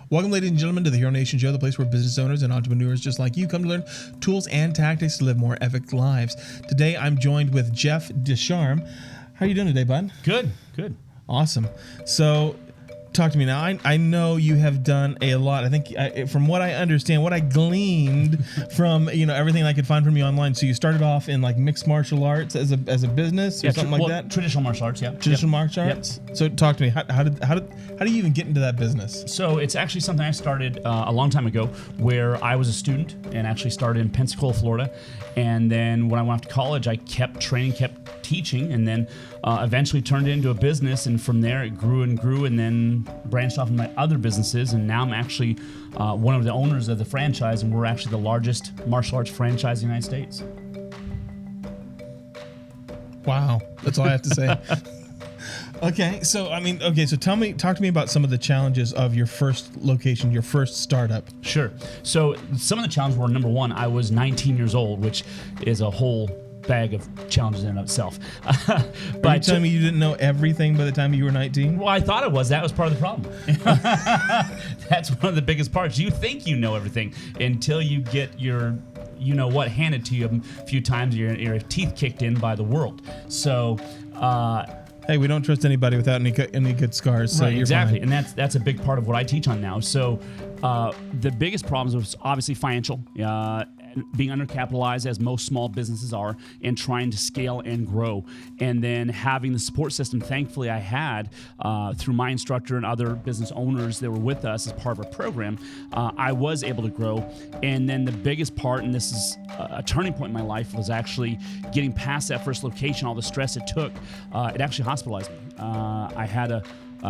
Welcome, ladies and gentlemen, to the Hero Nation Show, the place where business owners and entrepreneurs just like you come to learn tools and tactics to live more epic lives. Today, I'm joined with Jeff Dousharm. How are you doing today, bud? Good. Awesome. So, talk to me now. I know you have done a lot. I think, from what I understand, what I gleaned from everything I could find from you online. So you started off in like mixed martial arts as a business or something like that. Traditional martial arts, yeah. Traditional martial arts. Yep. So talk to me. How do you even get into that business? So it's actually something I started a long time ago, where I was a student and actually started in Pensacola, Florida, and then when I went off to college, I kept training, kept teaching, and then eventually turned it into a business, and from there it grew and grew, and then branched off into my other businesses, and now I'm actually one of the owners of the franchise, and we're actually the largest martial arts franchise in the United States. Wow, that's all I have to say. Okay, so talk to me about some of the challenges of your first location, your first startup. Sure. So some of the challenges were, number one, I was 19 years old, which is a whole bag of challenges in and of itself. But are you telling me you didn't know everything by the time you were 19? Well, I thought it was. That was part of the problem. That's one of the biggest parts. You think you know everything until you get your handed to you a few times, your teeth kicked in by the world. So hey, we don't trust anybody without any good scars. So right, you're exactly, fine. and that's a big part of what I teach on now. So the biggest problems was obviously financial, being undercapitalized, as most small businesses are, and trying to scale and grow, and then having the support system. Thankfully, I had through my instructor and other business owners that were with us as part of our program. I was able to grow, and then the biggest part, and this is a turning point in my life, was actually getting past that first location. All the stress it took, it actually hospitalized me. I had a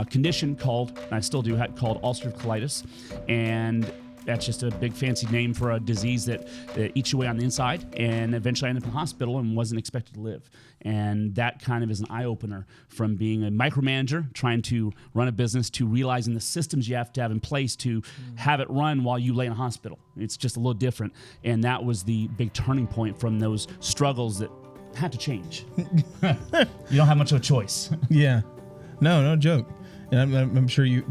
condition called, and I still do, called ulcerative colitis, and that's just a big fancy name for a disease that eats you away on the inside, and eventually I ended up in the hospital and wasn't expected to live. And that kind of is an eye-opener from being a micromanager, trying to run a business, to realizing the systems you have to have in place to have it run while you lay in a hospital. It's just a little different. And that was the big turning point from those struggles that had to change. You don't have much of a choice. Yeah. No joke. And I'm sure you...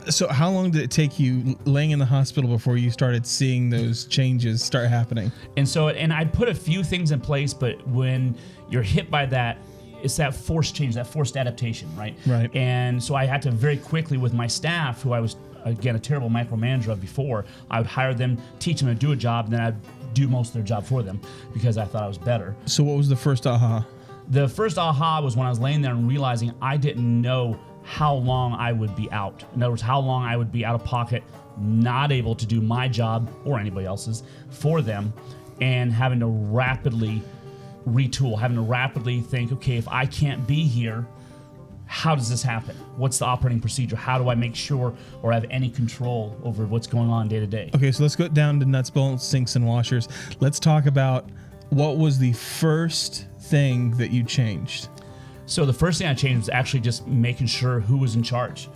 So how long did it take you laying in the hospital before you started seeing those changes start happening? And I put a few things in place, but when you're hit by that, it's that forced change, that forced adaptation, right? Right. And so I had to very quickly, with my staff, who I was, again, a terrible micromanager of before, I would hire them, teach them to do a job, and then I'd do most of their job for them because I thought I was better. So what was the first aha? The first aha was when I was laying there and realizing I didn't know how long I would be out. In other words, how long I would be out of pocket, not able to do my job or anybody else's for them, and having to rapidly retool, having to rapidly think, okay, if I can't be here, how does this happen? What's the operating procedure? How do I make sure or have any control over what's going on day to day? Okay, so let's go down to nuts, bolts, sinks, and washers. Let's talk about what was the first thing that you changed. So the first thing I changed was actually just making sure who was in charge.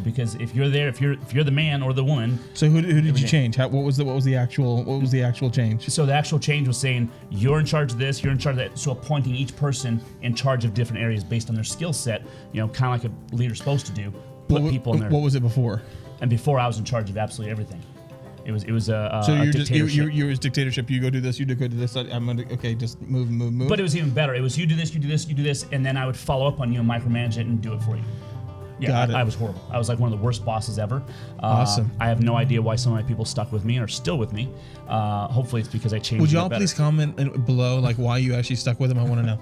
Because if you're there, if you're the man or the woman. So who did you change? What was the actual change? So the actual change was saying you're in charge of this, you're in charge of that. So appointing each person in charge of different areas based on their skill set. Kind of like a leader's supposed to do. Put people in there. What was it before? And before I was in charge of absolutely everything. It was a so you're dictatorship. You're dictatorship. You go do this. You go do this. I'm gonna just move. But it was even better. It was you do this, you do this, you do this, and then I would follow up on you and micromanage it and do it for you. Yeah, Got it. I was horrible. I was like one of the worst bosses ever. Awesome. I have no idea why some of my people stuck with me and are still with me. Hopefully it's because I changed. Would y'all please comment below why you actually stuck with them? I want to know.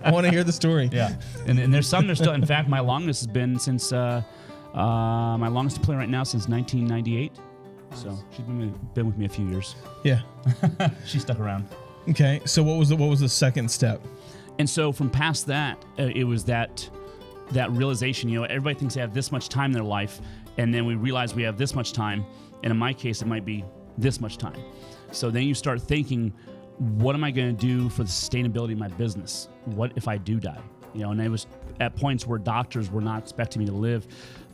I want to hear the story. Yeah, and there's some there's still. In fact, my longest has been since my longest employee right now since 1998. So she's been with me a few years. Yeah. She stuck around. Okay. So what was the second step? And so from past that, it was that realization, everybody thinks they have this much time in their life, and then we realize we have this much time, and in my case, it might be this much time. So then you start thinking, what am I going to do for the sustainability of my business? What if I do die? And it was at points where doctors were not expecting me to live.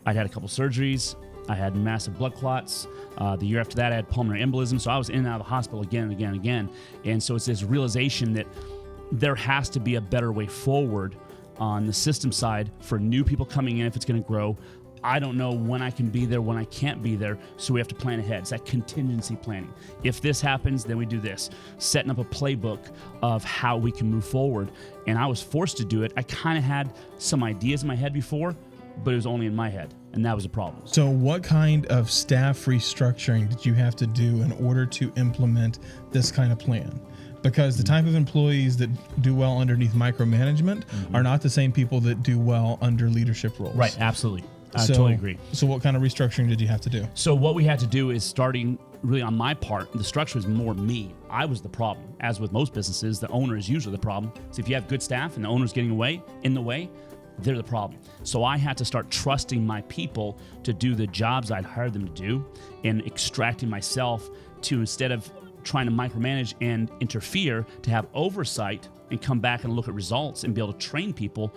I'd had a couple surgeries. I had massive blood clots. The year after that, I had pulmonary embolism. So I was in and out of the hospital again and again and again. And so it's this realization that there has to be a better way forward on the system side for new people coming in if it's going to grow, I don't know when I can be there, when I can't be there, so we have to plan ahead. It's that contingency planning. If this happens, then we do this. Setting up a playbook of how we can move forward. And I was forced to do it. I kind of had some ideas in my head before, but it was only in my head, and that was a problem. So what kind of staff restructuring did you have to do in order to implement this kind of plan? Because the type of employees that do well underneath micromanagement are not the same people that do well under leadership roles. Right, absolutely. I totally agree. So what kind of restructuring did you have to do? So what we had to do is, starting really on my part, the structure is more me. I was the problem. As with most businesses, the owner is usually the problem. So if you have good staff and the owner's getting in the way, they're the problem. So I had to start trusting my people to do the jobs I'd hired them to do, and extracting myself to, instead of trying to micromanage and interfere, to have oversight and come back and look at results and be able to train people,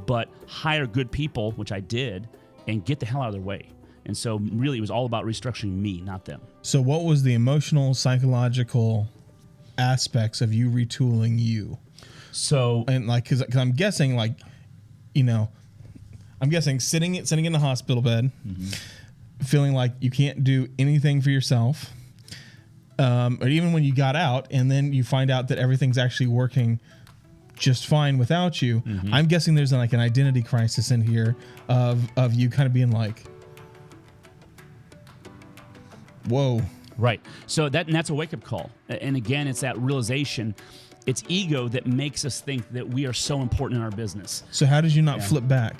but hire good people, which I did, and get the hell out of their way. And so really it was all about restructuring me, not them. So what was the emotional, psychological aspects of you retooling you? So, and like, cause I'm guessing, like, you know, I'm guessing sitting in the hospital bed, feeling like you can't do anything for yourself, or even when you got out and then you find out that everything's actually working just fine without you. I'm guessing there's like an identity crisis in here of you kind of being like, whoa. Right. So that's a wake-up call. And again, it's that realization. It's ego that makes us think that we are so important in our business. So how did you not flip back?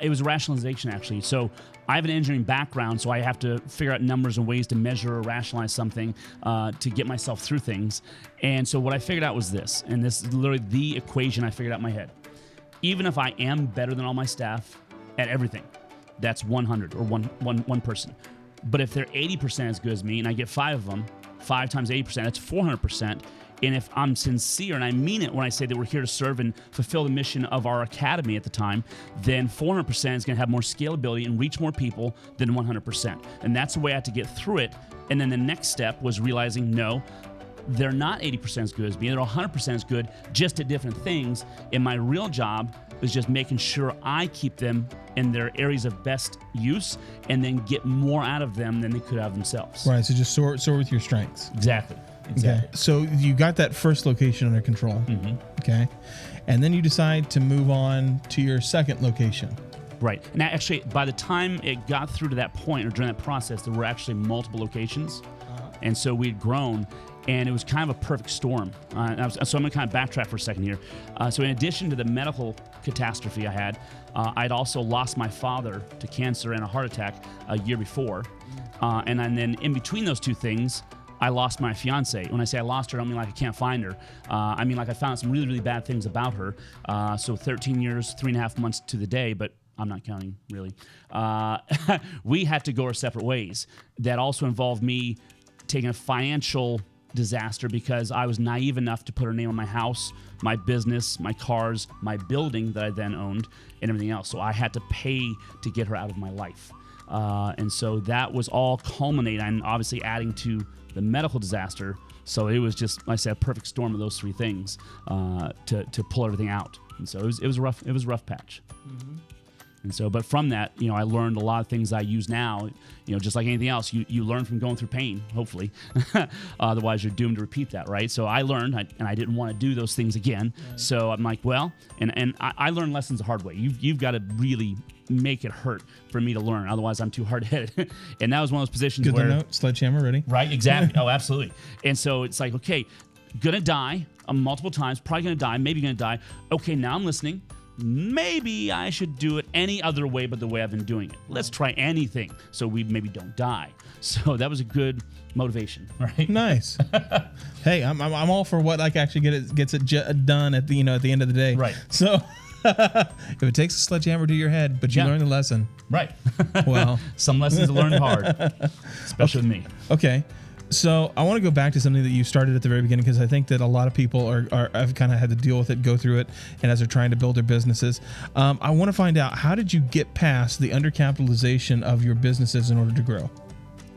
It was rationalization, actually. So I have an engineering background, so I have to figure out numbers and ways to measure or rationalize something to get myself through things. And so what I figured out was this, and this is literally the equation I figured out in my head. Even if I am better than all my staff at everything, that's 100 or one person. But if they're 80% as good as me and I get 5 of them, 5 times 80%, that's 400%. And if I'm sincere and I mean it when I say that we're here to serve and fulfill the mission of our academy at the time, then 400% is going to have more scalability and reach more people than 100%. And that's the way I had to get through it. And then the next step was realizing, no, they're not 80% as good as me. They're 100% as good, just at different things. And my real job is just making sure I keep them in their areas of best use and then get more out of them than they could have themselves. Right. So just soar with your strengths. Exactly. Okay. So you got that first location under control. Okay. And then you decide to move on to your second location. Right. And actually, by the time it got through to that point, or during that process, there were actually multiple locations. And so we'd grown, and it was kind of a perfect storm. So I'm going to kind of backtrack for a second here. So in addition to the medical catastrophe I had, I'd also lost my father to cancer and a heart attack a year before. And then in between those two things, I lost my fiance. When I say I lost her, I don't mean like I can't find her. I mean like I found some really, really bad things about her. So 13 years, 3.5 months to the day, but I'm not counting really. We had to go our separate ways. That also involved me taking a financial disaster because I was naive enough to put her name on my house, my business, my cars, my building that I then owned, and everything else. So I had to pay to get her out of my life. And so that was all culminating and obviously adding to the medical disaster. So it was just, like I said, a perfect storm of those three things to pull everything out. And so it was a rough patch. And so, but from that, I learned a lot of things I use now. Just like anything else, you learn from going through pain, hopefully. Otherwise, you're doomed to repeat that, right? So I learned, and I didn't want to do those things again. Right. So I'm like, well, and I learned lessons the hard way. You've got to really make it hurt for me to learn. Otherwise, I'm too hard-headed. And that was one of those positions Good where... to know. Sledgehammer ready. Right, exactly. Oh, absolutely. And so it's like, okay, gonna die multiple times, probably gonna die, maybe gonna die. Okay, now I'm listening. Maybe I should do it any other way but the way I've been doing it. Let's try anything so we maybe don't die. So that was a good motivation, right? Nice. Hey, I'm all for what actually gets it done at the end of the day. Right. So if it takes a sledgehammer to your head, but you learn the lesson. Right. Well, some lessons are learned hard, especially with me. Okay. So I want to go back to something that you started at the very beginning, because I think that a lot of people have kind of had to deal with it, go through it, and as they're trying to build their businesses. I want to find out, how did you get past the undercapitalization of your businesses in order to grow?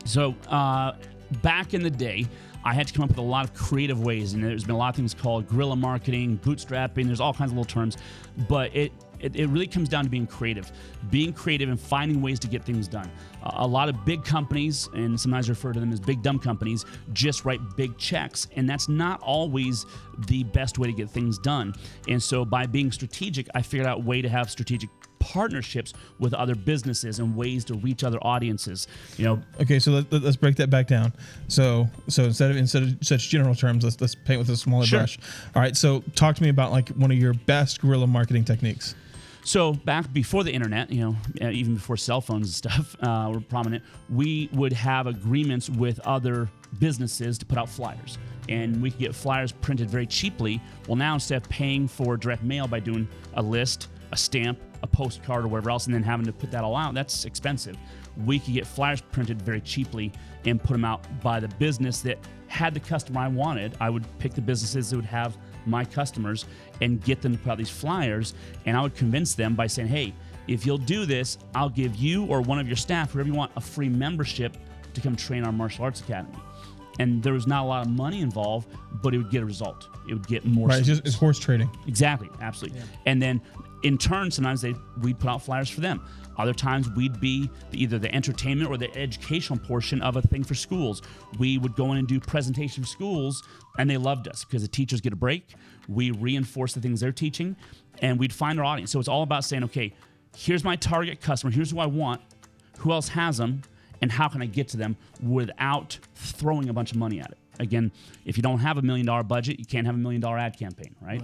So back in the day, I had to come up with a lot of creative ways, and there's been a lot of things called guerrilla marketing, bootstrapping. There's all kinds of little terms, but it really comes down to being creative and finding ways to get things done. A lot of big companies, and sometimes I refer to them as big dumb companies, just write big checks, and that's not always the best way to get things done. And so by being strategic, I figured out a way to have strategic partnerships with other businesses and ways to reach other audiences. Okay, so let's break that back down. So instead of such general terms, let's paint with a smaller brush. All right, so talk to me about like one of your best guerrilla marketing techniques. So back before the internet, even before cell phones and stuff were prominent, we would have agreements with other businesses to put out flyers. And we could get flyers printed very cheaply. Well, now instead of paying for direct mail by doing a list, a stamp, a postcard, or whatever else, and then having to put that all out, that's expensive. We could get flyers printed very cheaply and put them out by the business that had the customer I wanted. I would pick the businesses that would have my customers and get them to put out these flyers, and I would convince them by saying, hey, if you'll do this, I'll give you or one of your staff, whoever you want, a free membership to come train our martial arts academy. And there was not a lot of money involved, but it would get a result. It would get more. Right, it's horse trading. Exactly, absolutely. Yeah. And then in turn, sometimes we'd put out flyers for them. Other times we'd be either the entertainment or the educational portion of a thing for schools. We would go in and do presentation for schools, and they loved us because the teachers get a break. We reinforce the things they're teaching, and we'd find our audience. So it's all about saying, okay, here's my target customer. Here's who I want. Who else has them? And how can I get to them without throwing a bunch of money at it? Again, if you don't have $1 million budget, you can't have $1 million ad campaign, right?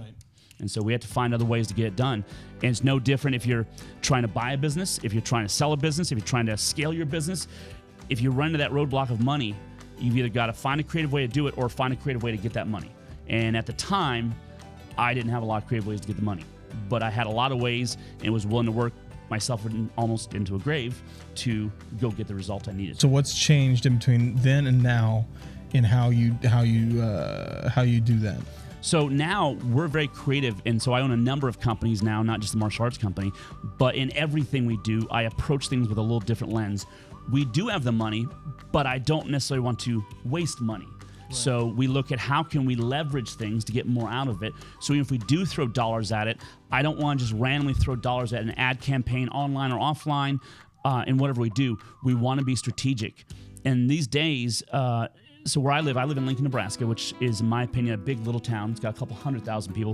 And so we had to find other ways to get it done. And it's no different if you're trying to buy a business, if you're trying to sell a business, if you're trying to scale your business. If you run into that roadblock of money, you've either got to find a creative way to do it or find a creative way to get that money. And at the time, I didn't have a lot of creative ways to get the money. But I had a lot of ways and was willing to work myself almost into a grave to go get the result I needed. So what's changed in between then and now in how you do that? So now we're very creative, and so I own a number of companies now, not just the martial arts company, but in everything we do, I approach things with a little different lens. We do have the money, but I don't necessarily want to waste money. Right. So we look at how can we leverage things to get more out of it. So even if we do throw dollars at it, I don't want to just randomly throw dollars at an ad campaign online or offline, and whatever we do, we want to be strategic. And these days, so where I live in Lincoln, Nebraska, which is, in my opinion, a big little town. It's got a couple 100,000 people,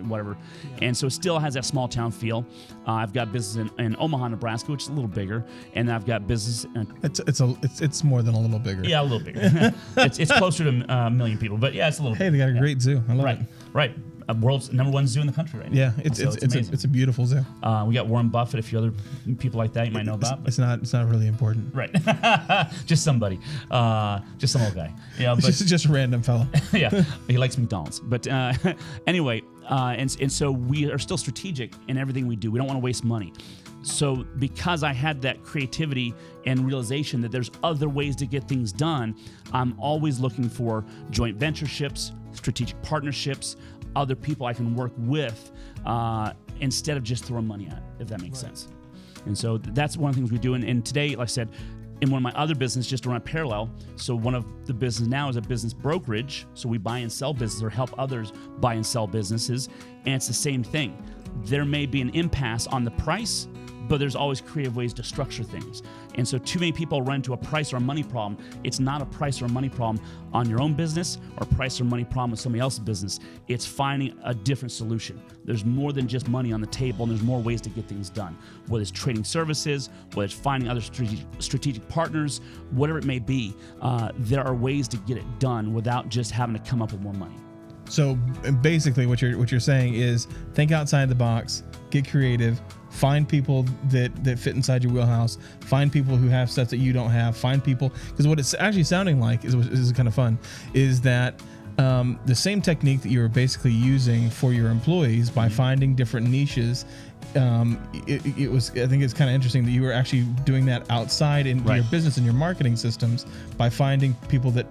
whatever. Yeah. And so it still has that small town feel. I've got business in Omaha, Nebraska, which is a little bigger. And I've got business. It's more than a little bigger. Yeah, a little bigger. it's closer to a million people. But yeah, it's a little Hey, they got a great zoo. I love it. Right. World's #1 zoo in the country right now. Yeah, it's a beautiful zoo. We got Warren Buffett, a few other people like that you might know about. It's not really important. Right. Just somebody. Just some old guy. Yeah, but just a random fellow. Yeah, he likes McDonald's. But anyway, and so we are still strategic in everything we do. We don't want to waste money. So because I had that creativity and realization that there's other ways to get things done, I'm always looking for joint ventureships, strategic partnerships, other people I can work with instead of just throwing money at it, if that makes sense. And so that's one of the things we do. And today, like I said, in one of my other businesses, just to run a parallel, so one of the business now is a business brokerage. So we buy and sell business or help others buy and sell businesses. And it's the same thing. There may be an impasse on the price, but there's always creative ways to structure things. And so too many people run into a price or a money problem. It's not a price or a money problem on your own business or a price or money problem with somebody else's business. It's finding a different solution. There's more than just money on the table, and there's more ways to get things done. Whether it's trading services, whether it's finding other strategic partners, whatever it may be, there are ways to get it done without just having to come up with more money. So basically what you're saying is think outside the box, get creative, find people that fit inside your wheelhouse, find people who have stuff that you don't have, find people, because what it's actually sounding like is kind of fun, is that the same technique that you were basically using for your employees by finding different niches, it was, I think it's kind of interesting that you were actually doing that outside in your business and your marketing systems by finding people that,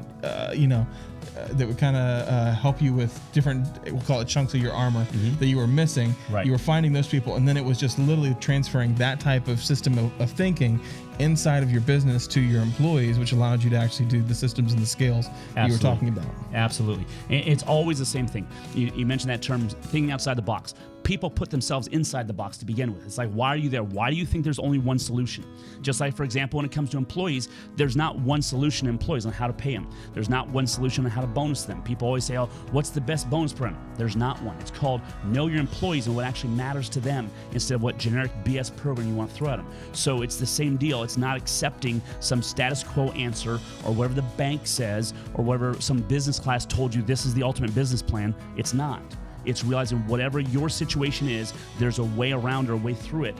that would kind of help you with different, we'll call it chunks of your armor that you were missing. Right. You were finding those people, and then it was just literally transferring that type of system of thinking inside of your business to your employees, which allowed you to actually do the systems and the scales that you were talking about. Absolutely. It's always the same thing. You mentioned that term, thinking outside the box. people put themselves inside the box to begin with. It's like, why are you there? Why do you think there's only one solution? Just like, for example, when it comes to employees, there's not one solution to employees on how to pay them. There's not one solution on how to bonus them. People always say, oh, what's the best bonus program? There's not one. It's called know your employees and what actually matters to them instead of what generic BS program you want to throw at them. So it's the same deal. It's not accepting some status quo answer or whatever the bank says or whatever some business class told you this is the ultimate business plan. It's not. It's realizing whatever your situation is, there's a way around or a way through it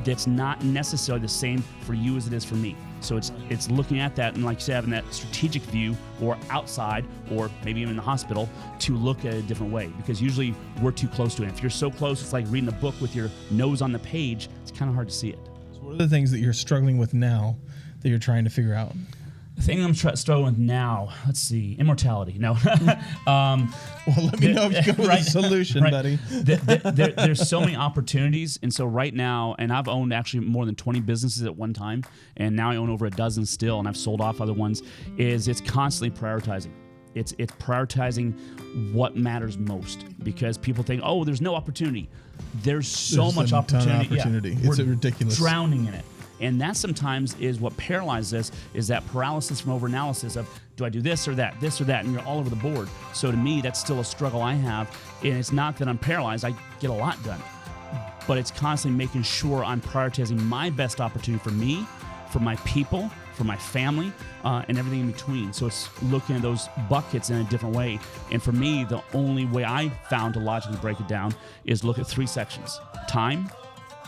that's not necessarily the same for you as it is for me. So it's looking at that and, like you said, having that strategic view or outside or maybe even in the hospital to look at it a different way, because usually we're too close to it. If you're so close, it's like reading a book with your nose on the page. It's kind of hard to see it. So what are the things that you're struggling with now that you're trying to figure out? The thing I'm struggling with now, let's see, immortality. No. Well, let me know if you go with a solution, buddy. There's so many opportunities. And so right now, and I've owned actually more than 20 businesses at one time, and now I own over a dozen still, and I've sold off other ones, it's constantly prioritizing. It's prioritizing what matters most, because people think, oh, there's no opportunity. There's so much opportunity. Yeah, it's ridiculous. Drowning in it. And that sometimes is what paralyzes us, is that paralysis from overanalysis of, do I do this or that, and you're all over the board. So to me, that's still a struggle I have. And it's not that I'm paralyzed, I get a lot done. But it's constantly making sure I'm prioritizing my best opportunity for me, for my people, for my family, and everything in between. So it's looking at those buckets in a different way. And for me, the only way I found to logically break it down is look at 3 sections: time,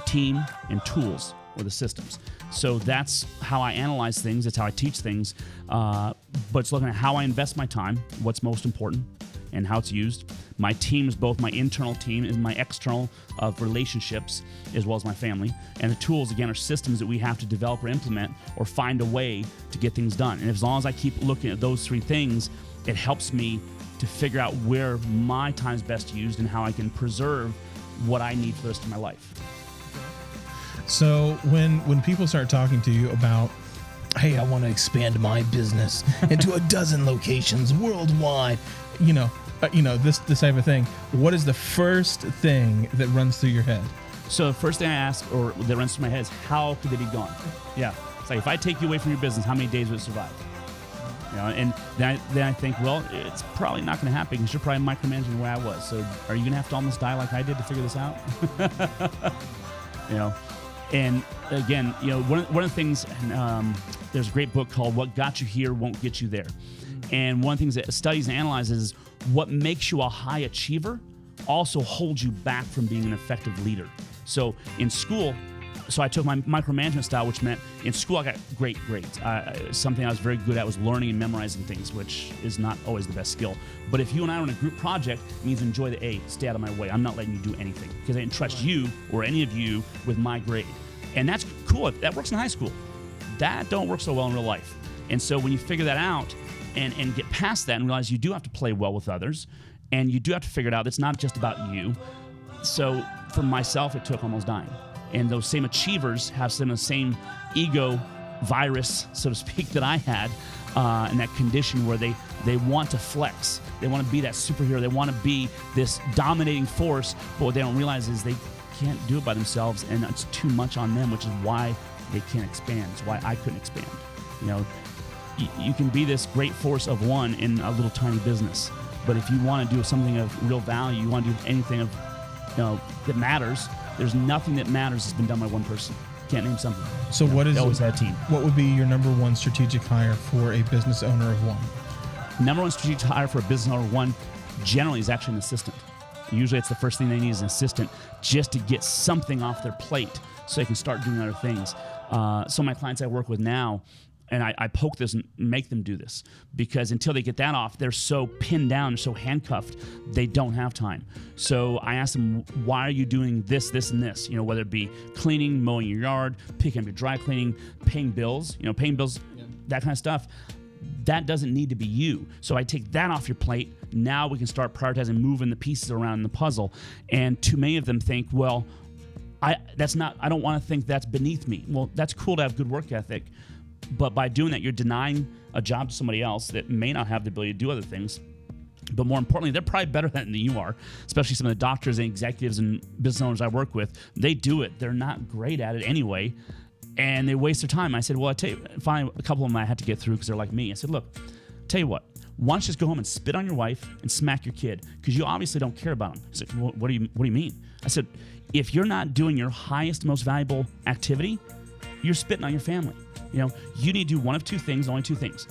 team, and tools, or the systems. So that's how I analyze things. It's how I teach things. But it's looking at how I invest my time, what's most important, and how it's used. My team is both my internal team and my external of relationships, as well as my family. And the tools, again, are systems that we have to develop or implement or find a way to get things done. And as long as I keep looking at those 3 things, it helps me to figure out where my time is best used and how I can preserve what I need for the rest of my life. So when people start talking to you about, hey, I want to expand my business into a dozen locations worldwide, this type of thing, what is the first thing that runs through your head? So the first thing I ask, or that runs through my head, is how could they be gone? Yeah, it's like, if I take you away from your business, how many days would it survive? And then I think, well, it's probably not going to happen because you're probably micromanaging where I was. So are you going to have to almost die like I did to figure this out? And again, one of the things, there's a great book called What Got You Here Won't Get You There. And one of the things that studies and analyzes is what makes you a high achiever also holds you back from being an effective leader. So in school, I took my micromanagement style, which meant in school I got great grades. Something I was very good at was learning and memorizing things, which is not always the best skill. But if you and I are in a group project, it means enjoy the A, stay out of my way. I'm not letting you do anything because I didn't trust you or any of you with my grade. And that's cool. That works in high school. That don't work so well in real life. And so when you figure that out and get past that and realize you do have to play well with others, and you do have to figure it out, it's not just about you. So for myself, it took almost dying. And those same achievers have some of the same ego virus, so to speak, that I had, in that condition where they want to flex. They want to be that superhero. They want to be this dominating force, but what they don't realize is they can't do it by themselves, and it's too much on them, which is why they can't expand. It's why I couldn't expand. You can be this great force of one in a little tiny business, but if you want to do something of real value, you want to do anything of that matters, there's nothing that matters that's been done by one person. Can't name something. So they always had a team. What would be your number one strategic hire for a business owner of one? Number one strategic hire for a business owner of one generally is actually an assistant. Usually it's the first thing they need is an assistant just to get something off their plate so they can start doing other things. Some of my clients I work with now, and I poke this and make them do this, because until they get that off, they're so pinned down, so handcuffed, they don't have time. So I ask them, why are you doing this, this, and this? Whether it be cleaning, mowing your yard, picking up your dry cleaning, paying bills, that kind of stuff. That doesn't need to be you. So I take that off your plate. Now we can start prioritizing, moving the pieces around in the puzzle. And too many of them think, well, I don't want to think that's beneath me. Well, that's cool to have good work ethic, but by doing that, you're denying a job to somebody else that may not have the ability to do other things. But more importantly, they're probably better at it than you are, especially some of the doctors and executives and business owners I work with. They do it. They're not great at it anyway, and they waste their time. I said, well, I tell you, finally, a couple of them I had to get through because they're like me. I said, look, tell you what, why don't you just go home and spit on your wife and smack your kid because you obviously don't care about them. He said, well, what do you mean? I said, if you're not doing your highest, most valuable activity, you're spitting on your family. You need to do one of two things, only two things.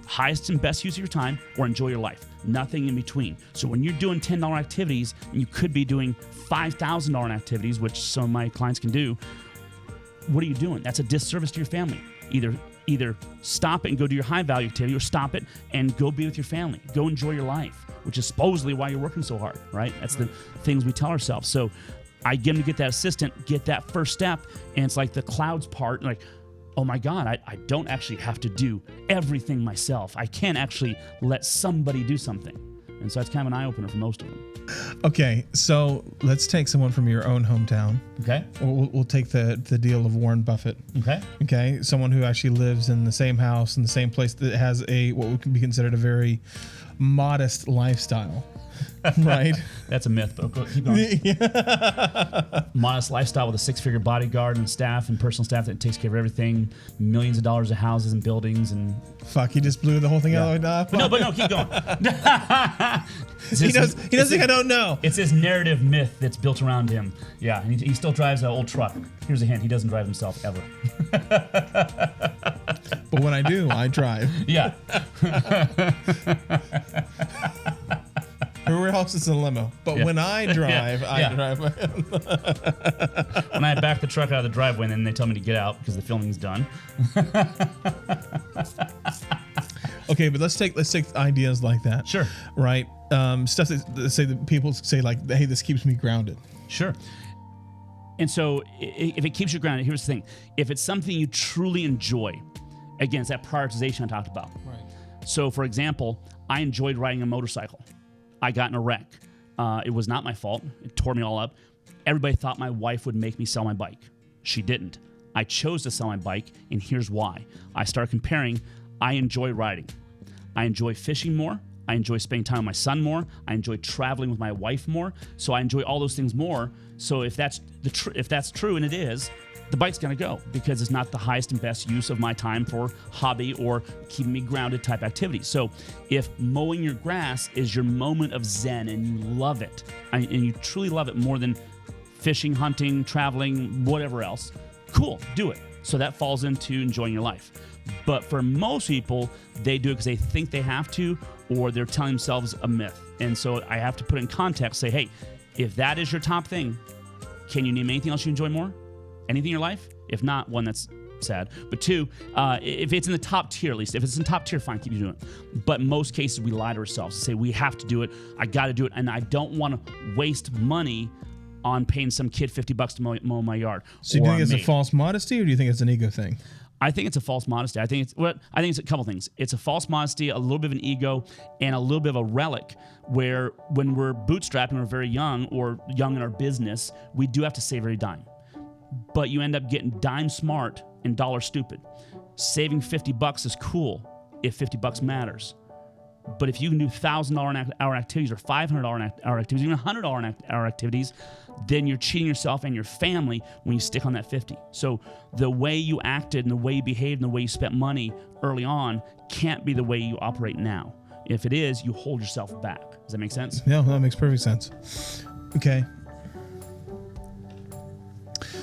Highest and best use of your time, or enjoy your life. Nothing in between. So when you're doing $10 activities, and you could be doing $5,000 activities, which some of my clients can do, what are you doing? That's a disservice to your family. Either stop it and go do your high value activity, or stop it and go be with your family. Go enjoy your life, which is supposedly why you're working so hard, right? That's the things we tell ourselves. So I get them to get that assistant, get that first step, and it's like the clouds part, like, oh my God, I don't actually have to do everything myself. I can actually let somebody do something. And so that's kind of an eye-opener for most of them. Okay, so let's take someone from your own hometown. Okay. We'll take the deal of Warren Buffett. Okay. Okay, someone who actually lives in the same house, in the same place, that has what would be considered a very modest lifestyle. Right. That's a myth, but keep going. Modest lifestyle with a 6-figure bodyguard and staff and personal staff that takes care of everything, millions of dollars of houses and buildings and. Fuck! He just blew the whole thing out of the way. But no, keep going. He does think I don't know. It's his narrative myth that's built around him. Yeah, and he still drives an old truck. Here's a hint: he doesn't drive himself ever. But when I do, I drive. Yeah. Everywhere else it's a limo, but when I drive, I drive. When I back the truck out of the driveway, and then they tell me to get out because the filming's done. Okay, but let's take ideas like that. Sure. Right. Stuff that people say like, "Hey, this keeps me grounded." Sure. And so, if it keeps you grounded, here's the thing: if it's something you truly enjoy, again, it's that prioritization I talked about. Right. So, for example, I enjoyed riding a motorcycle. I got in a wreck. It was not my fault. It tore me all up. Everybody thought my wife would make me sell my bike. She didn't. I chose to sell my bike, and here's why. I started comparing. I enjoy riding. I enjoy fishing more. I enjoy spending time with my son more. I enjoy traveling with my wife more. So I enjoy all those things more. So if that's true, and it is, the bike's going to go because it's not the highest and best use of my time for hobby or keeping me grounded type activities. So if mowing your grass is your moment of zen and you love it, and you truly love it more than fishing, hunting, traveling, whatever else, cool, do it. So that falls into enjoying your life. But for most people, they do it because they think they have to, or they're telling themselves a myth. And so I have to put it in context, say, hey, if that is your top thing, can you name anything else you enjoy more? Anything in your life? If not, one, that's sad. But two, if it's in the top tier, at least. If it's in top tier, fine, keep doing it. But in most cases, we lie to ourselves and say, we have to do it. I got to do it. And I don't want to waste money on paying some kid $50 to mow my yard. So do you think it's a false modesty, or do you think it's an ego thing? I think it's a false modesty. I think it's a couple things. It's a false modesty, a little bit of an ego, and a little bit of a relic where when we're bootstrapping, we're very young or young in our business, we do have to save every dime. But you end up getting dime smart and dollar stupid. Saving $50 is cool if $50 matters. But if you can do $1,000 an hour activities or $500 an hour activities, even $100 an hour activities, then you're cheating yourself and your family when you stick on that 50. So the way you acted and the way you behaved and the way you spent money early on can't be the way you operate now. If it is, you hold yourself back. Does that make sense? Yeah, that makes perfect sense. Okay.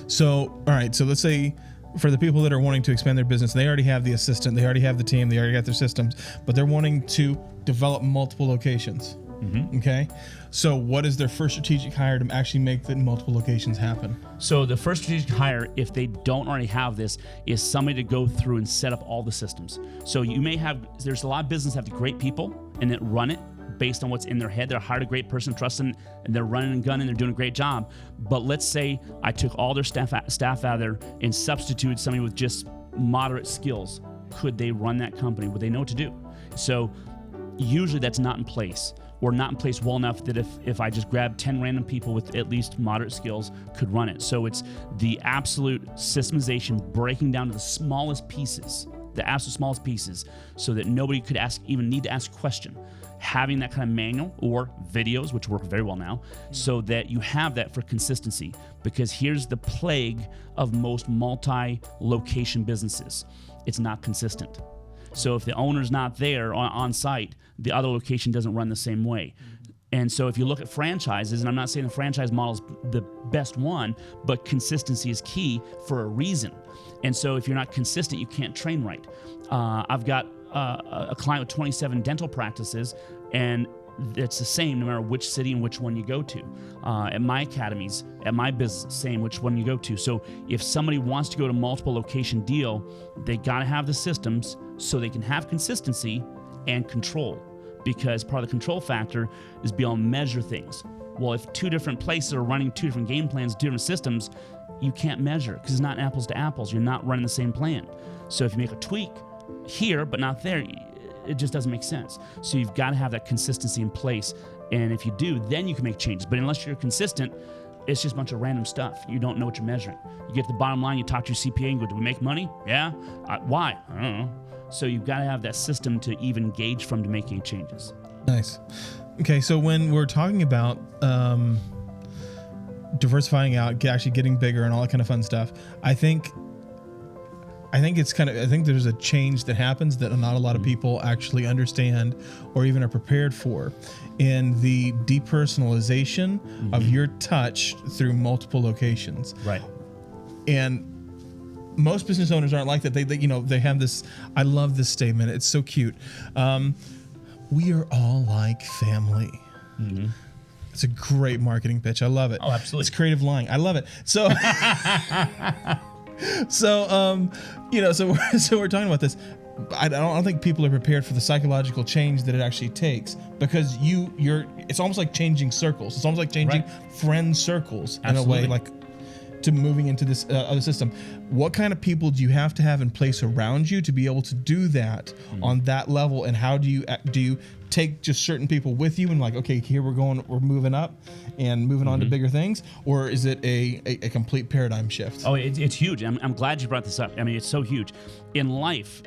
So, all right. So let's say for the people that are wanting to expand their business, they already have the assistant, they already have the team, they already got their systems, but they're wanting to develop multiple locations. Mm-hmm. Okay. So what is their first strategic hire to actually make the multiple locations happen? So the first strategic hire, if they don't already have this, is somebody to go through and set up all the systems. So you may have, there's a lot of businesses that have great people and that run it based on what's in their head. They're hired a great person, trust them, and they're running and gunning, they're doing a great job. But let's say I took all their staff out of there and substituted somebody with just moderate skills. Could they run that company? Would they know what to do? So usually that's not in place, or not in place well enough that if I just grab 10 random people with at least moderate skills could run it. So it's the absolute systemization, breaking down to the smallest pieces the absolute smallest pieces, so that nobody could even need to ask a question. Having that kind of manual or videos, which work very well now, so that you have that for consistency. Because here's the plague of most multi-location businesses. It's not consistent. So if the owner's not there on site, the other location doesn't run the same way. And so if you look at franchises, and I'm not saying the franchise model is the best one, but consistency is key for a reason. And so if you're not consistent, you can't train right. I've got a client with 27 dental practices, and it's the same no matter which city and which one you go to. At my academies, at my business, same which one you go to. So if somebody wants to go to multiple location deal, they got to have the systems so they can have consistency and control. Because part of the control factor is be able to measure things. Well, if two different places are running two different game plans, two different systems, you can't measure because it's not apples to apples. You're not running the same plan. So if you make a tweak here but not there, it just doesn't make sense. So you've got to have that consistency in place. And if you do, then you can make changes. But unless you're consistent, it's just a bunch of random stuff. You don't know what you're measuring. You get to the bottom line, you talk to your CPA and go, do we make money? Yeah. Why? I don't know. So you've got to have that system to even gauge from to make any changes. Nice. Okay, so when we're talking about diversifying out, actually getting bigger and all that kind of fun stuff, I think there's a change that happens that not a lot of people actually understand or even are prepared for in the depersonalization of your touch through multiple locations. Right. And most business owners aren't like that. They have this, I love this statement. It's so cute. We are all like family. Mm-hmm. It's a great marketing pitch. I love it. Oh, absolutely. It's creative lying. I love it. So, so we're talking about this. I don't think people are prepared for the psychological change that it actually takes, because it's almost like changing circles. It's almost like changing friend circles in a way, like to moving into this other system. What kind of people do you have to have in place around you to be able to do that on that level? And how do you take just certain people with you and like, okay, here we're moving up and moving on to bigger things? Or is it a complete paradigm shift? Oh, it's huge. I'm glad you brought this up. I mean, it's so huge. In life,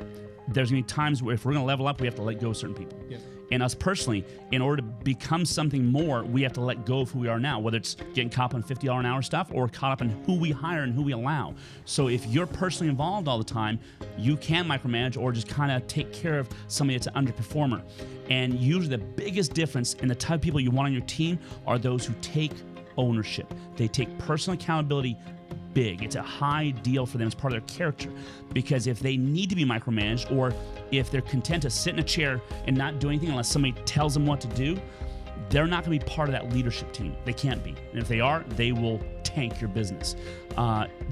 there's going to be times where if we're going to level up, we have to let go of certain people. Yeah. And us personally, in order to become something more, we have to let go of who we are now, whether it's getting caught up on $50 an hour stuff or caught up in who we hire and who we allow. So if you're personally involved all the time, you can micromanage or just kind of take care of somebody that's an underperformer. And usually the biggest difference in the type of people you want on your team are those who take ownership. They take personal accountability big. It's a high deal for them. It's part of their character. Because if they need to be micromanaged, or if they're content to sit in a chair and not do anything unless somebody tells them what to do, they're not going to be part of that leadership team. They can't be. And if they are, they will tank your business.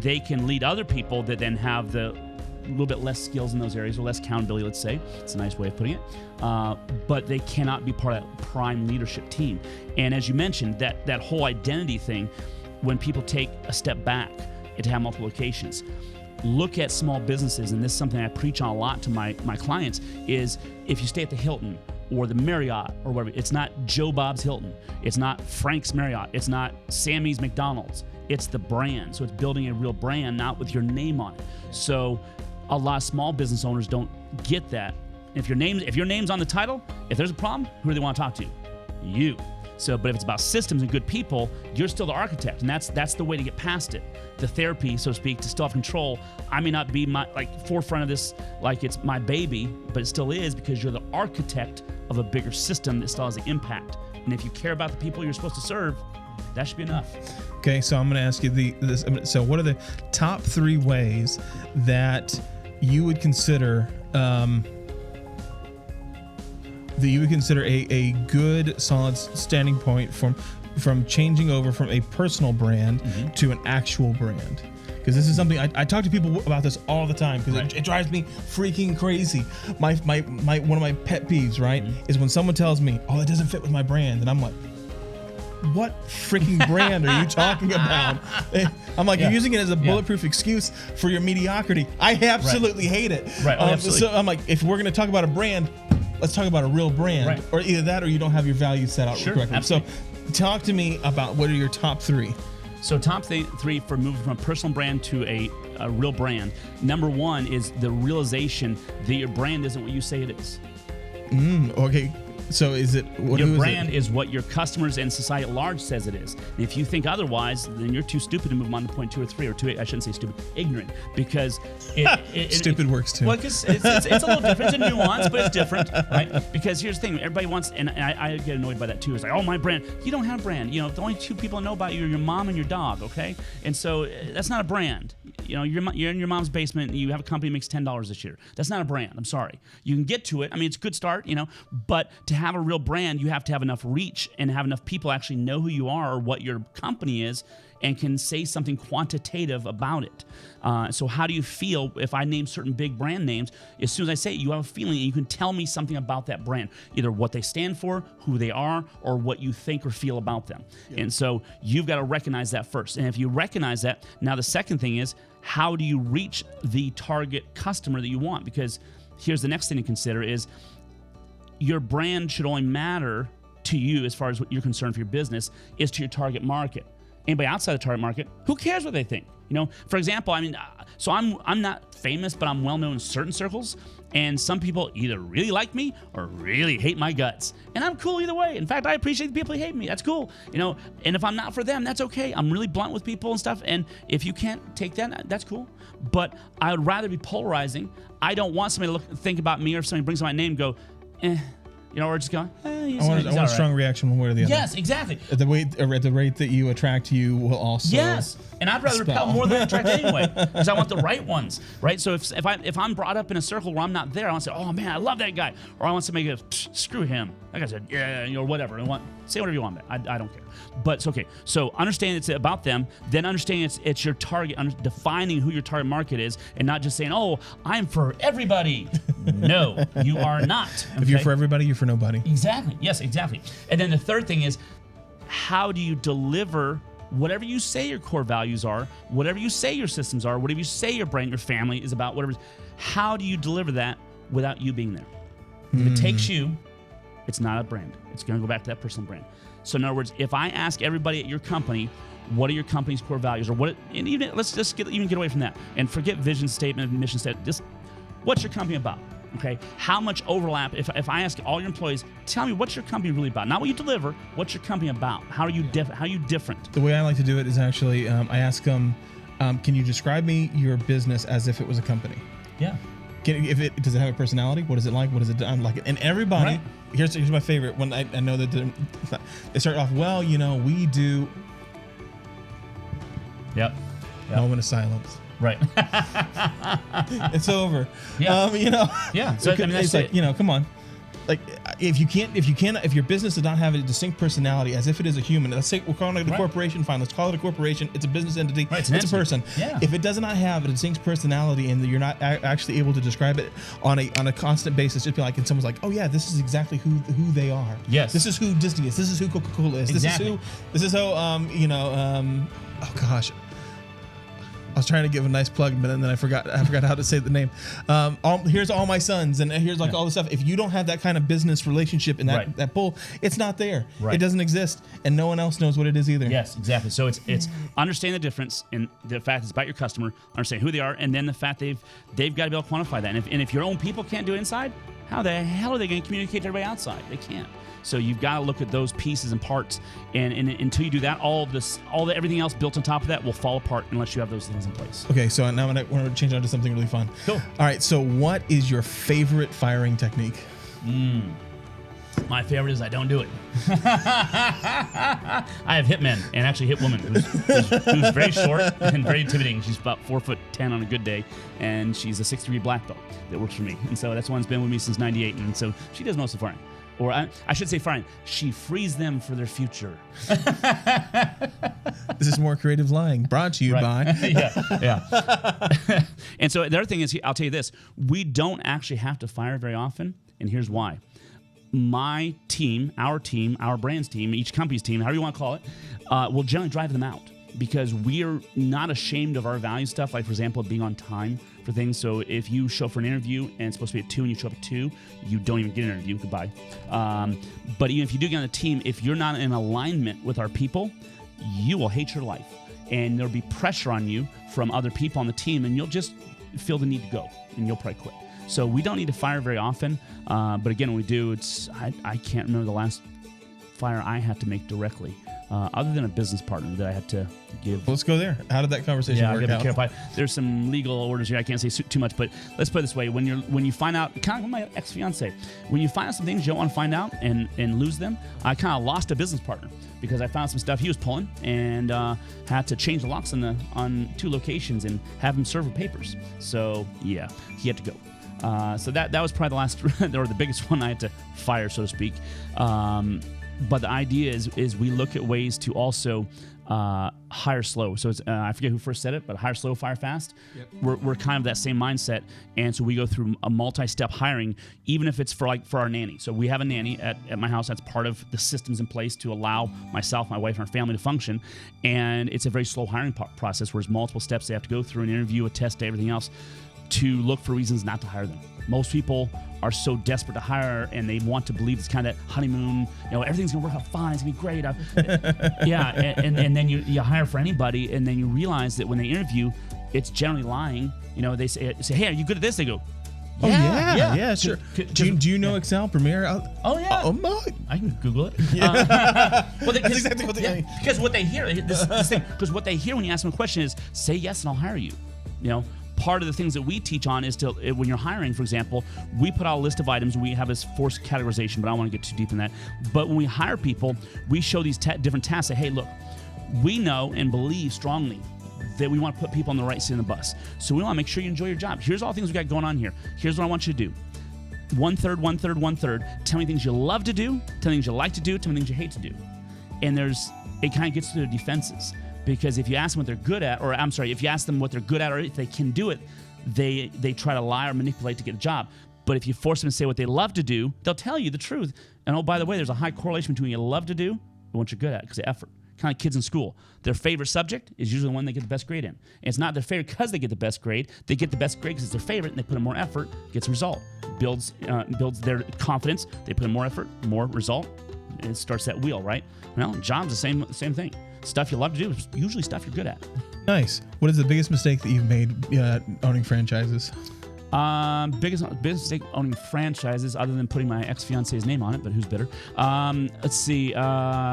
They can lead other people that then have the little bit less skills in those areas, or less accountability, let's say. It's a nice way of putting it. But they cannot be part of that prime leadership team. And as you mentioned, that whole identity thing, when people take a step back and to have multiple locations, look at small businesses, and this is something I preach on a lot to my clients, is if you stay at the Hilton or the Marriott or whatever, it's not Joe Bob's Hilton, it's not Frank's Marriott, it's not Sammy's McDonald's, it's the brand. So it's building a real brand, not with your name on it. So a lot of small business owners don't get that. If your name's on the title, if there's a problem, who do they want to talk to? You. So, but if it's about systems and good people, you're still the architect, and that's the way to get past it. The therapy, so to speak, to still have control. I may not be forefront of this like it's my baby, but it still is, because you're the architect of a bigger system that still has an impact. And if you care about the people you're supposed to serve, that should be enough. Okay, so I'm going to ask you this. So, what are the top 3 ways that you would consider a good, solid standing point from changing over from a personal brand to an actual brand? Because this is something I talk to people about this all the time, because it drives me freaking crazy. My one of my pet peeves, is when someone tells me, "Oh, it doesn't fit with my brand," and I'm like, what freaking brand are you talking about? I'm like, you're using it as a bulletproof excuse for your mediocrity. I absolutely hate it. Absolutely. So I'm like, if we're going to talk about a brand, let's talk about a real brand, or either that or you don't have your values set out correctly. Absolutely. So talk to me about what are your top 3. So top 3 for moving from a personal brand to a a real brand, number one is the realization that your brand isn't what you say it is. Okay. So is it what your brand is what your customers and society at large says it is. And if you think otherwise, then you're too stupid to move on to point 2 or 3 or 2. I shouldn't say stupid, ignorant, because stupid works too. Well, because it's a little different. It's a nuance, but it's different, right? Because here's the thing: everybody wants, and I get annoyed by that too. It's like, oh, my brand. You don't have a brand. You know, the only 2 people know about you are your mom and your dog. Okay, and so that's not a brand. You know, you're in your mom's basement and you have a company that makes $10 this year. That's not a brand. I'm sorry. You can get to it. I mean, it's a good start, you know, but to have a real brand, you have to have enough reach and have enough people actually know who you are or what your company is and can say something quantitative about it. So how do you feel if I name certain big brand names? As soon as I say it, you have a feeling and you can tell me something about that brand, either what they stand for, who they are, or what you think or feel about them. Yeah. And so you've got to recognize that first. And if you recognize that, now the second thing is, how do you reach the target customer that you want? Because here's the next thing to consider is your brand should only matter to you as far as what you're concerned for your business is to your target market. Anybody outside the target market, who cares what they think? You know, for example, I mean, so I'm not famous, but I'm well known in certain circles, and some people either really like me or really hate my guts, and I'm cool either way. In fact, I appreciate the people who hate me. That's cool, you know. And if I'm not for them, that's okay. I'm really blunt with people and stuff, and if you can't take that, that's cool. But I would rather be polarizing. I don't want somebody to think about me, or if somebody brings up my name, go, you know, or just go, I want a strong reaction one way or the other. Yes, exactly. At the rate that you attract, you will also. Yes, and I'd rather repel more than attract anyway, because I want the right ones, right? So if I'm brought up in a circle where I'm not there, I want to say, oh man, I love that guy, or I want somebody to go, screw him. Like I said, yeah, you know, whatever. Say whatever you want. I don't care. But it's okay. So understand it's about them. Then understand it's your target. Defining who your target market is, and not just saying, oh, I'm for everybody. No, you are not. Okay? If you're for everybody, you're for nobody. Exactly. Yes, exactly. And then the third thing is, how do you deliver whatever you say your core values are, whatever you say your systems are, whatever you say your brand, your family is about, whatever. How do you deliver that without you being there? If it takes you, it's not a brand. It's going to go back to that personal brand. So in other words, if I ask everybody at your company, what are your company's core values, or what? And even let's just get away from that and forget vision statement, mission statement. Just what's your company about? Okay, how much overlap? If I ask all your employees, tell me what's your company really about? Not what you deliver. What's your company about? How are you different? The way I like to do it is actually, I ask them, can you describe me your business as if it was a company? Yeah. Does it have a personality? What is it like? What is it done like? And everybody, right. Here's my favorite. When I know that they start off, well, you know, we do. Yep. Moment of silence. Right. It's over. Yeah. You know. Yeah. So it's like, you know, come on. Like if your business does not have a distinct personality as if it is a human, let's say we're calling it a corporation, fine, let's call it a corporation, it's a business entity, right, it's a person. Yeah. If it does not have a distinct personality and you're not actually able to describe it on a constant basis, just be like, and someone's like, oh yeah, this is exactly who they are. Yes. This is who Disney is. This is who Coca-Cola is. Exactly. This is how oh gosh. I was trying to give a nice plug, but then I forgot how to say the name. Here's all my sons, and here's all this stuff. If you don't have that kind of business relationship and that pull, it's not there. Right. It doesn't exist, and no one else knows what it is either. Yes, exactly. So it's understand the difference in the fact it's about your customer, understand who they are, and then the fact they've got to be able to quantify that. And if your own people can't do it inside, how the hell are they going to communicate to everybody outside? They can't. So you've got to look at those pieces and parts, and until you do that, everything else built on top of that will fall apart unless you have those things in place. Okay, so now I want to change on to something really fun. Cool. All right, so what is your favorite firing technique? My favorite is I don't do it. I have hit men and actually hit women who's very short and very intimidating. She's about 4'10" on a good day, and she's a 6'3" black belt that works for me. And so that's one that's been with me since '98, and so she does most of the firing. Or I should say firing. She frees them for their future. This is more creative lying. Brought to you by. Yeah. And so the other thing is, I'll tell you this: we don't actually have to fire very often, and here's why. My team, our brand's team, each company's team, however you want to call it, will generally drive them out because we're not ashamed of our value stuff. Like, for example, being on time for things. So if you show up for an interview and it's supposed to be at 2 and you show up at 2, you don't even get an interview. Goodbye. But even if you do get on the team, if you're not in alignment with our people, you will hate your life. and there'll be pressure on you from other people on the team, and you'll just feel the need to go, and you'll probably quit. So we don't need to fire very often, but again, when we do, I can't remember the last fire I had to make directly, other than a business partner that I had to give. Let's go there. How did that conversation work out? Careful. There's some legal orders here. I can't say too much, but let's put it this way: when you find out, kind of like my ex-fiance, when you find out some things you don't want to find out and lose them, I kind of lost a business partner because I found some stuff he was pulling and had to change the locks on 2 locations and have him serve with papers. So yeah, he had to go. So that was probably the last or the biggest one I had to fire, so to speak. But the idea is we look at ways to also hire slow. So it's, I forget who first said it, but hire slow, fire fast. Yep. We're kind of that same mindset, and so we go through a multi-step hiring, even if it's for our nanny. So we have a nanny at my house. That's part of the systems in place to allow myself, my wife, and our family to function. And it's a very slow hiring process where there's multiple steps they have to go through: an interview, a test day, everything else, to look for reasons not to hire them. Most people are so desperate to hire, and they want to believe it's kind of that honeymoon, everything's gonna work out fine, it's gonna be great. Yeah, and then you hire for anybody, and then you realize that when they interview, it's generally lying. They say, hey, are you good at this? They go, yeah, sure. Do you know Excel, Premiere? Oh yeah. Oh my! I can Google it. Well, that's exactly what they because what they hear, this thing, because what they hear when you ask them a question is, say yes and I'll hire you. Part of the things that we teach on is to, when you're hiring, for example, we put out a list of items. We have this forced categorization, but I don't want to get too deep in that. But when we hire people, we show these different tasks. Say, hey, look, we know and believe strongly that we want to put people on the right seat in the bus. So we want to make sure you enjoy your job. Here's all the things we got going on here. Here's what I want you to do. 1/3, 1/3, 1/3. Tell me things you love to do. Tell me things you like to do. Tell me things you hate to do. And it kind of gets to their defenses. Because if you ask them what they're good at, if you ask them what they're good at or if they can do it, they try to lie or manipulate to get a job. But if you force them to say what they love to do, they'll tell you the truth. And oh, by the way, there's a high correlation between what you love to do and what you're good at because of effort. Kind of like kids in school. Their favorite subject is usually the one they get the best grade in. And it's not their favorite because they get the best grade. They get the best grade because it's their favorite, and they put in more effort, gets a result. Builds their confidence. They put in more effort, more result. And it starts that wheel, right? Well, job's the same thing. Stuff you love to do is usually stuff you're good at. Nice. What is the biggest mistake that you've made owning franchises? Biggest mistake owning franchises, other than putting my ex-fiance's name on it, but who's bitter? Let's see. Wow,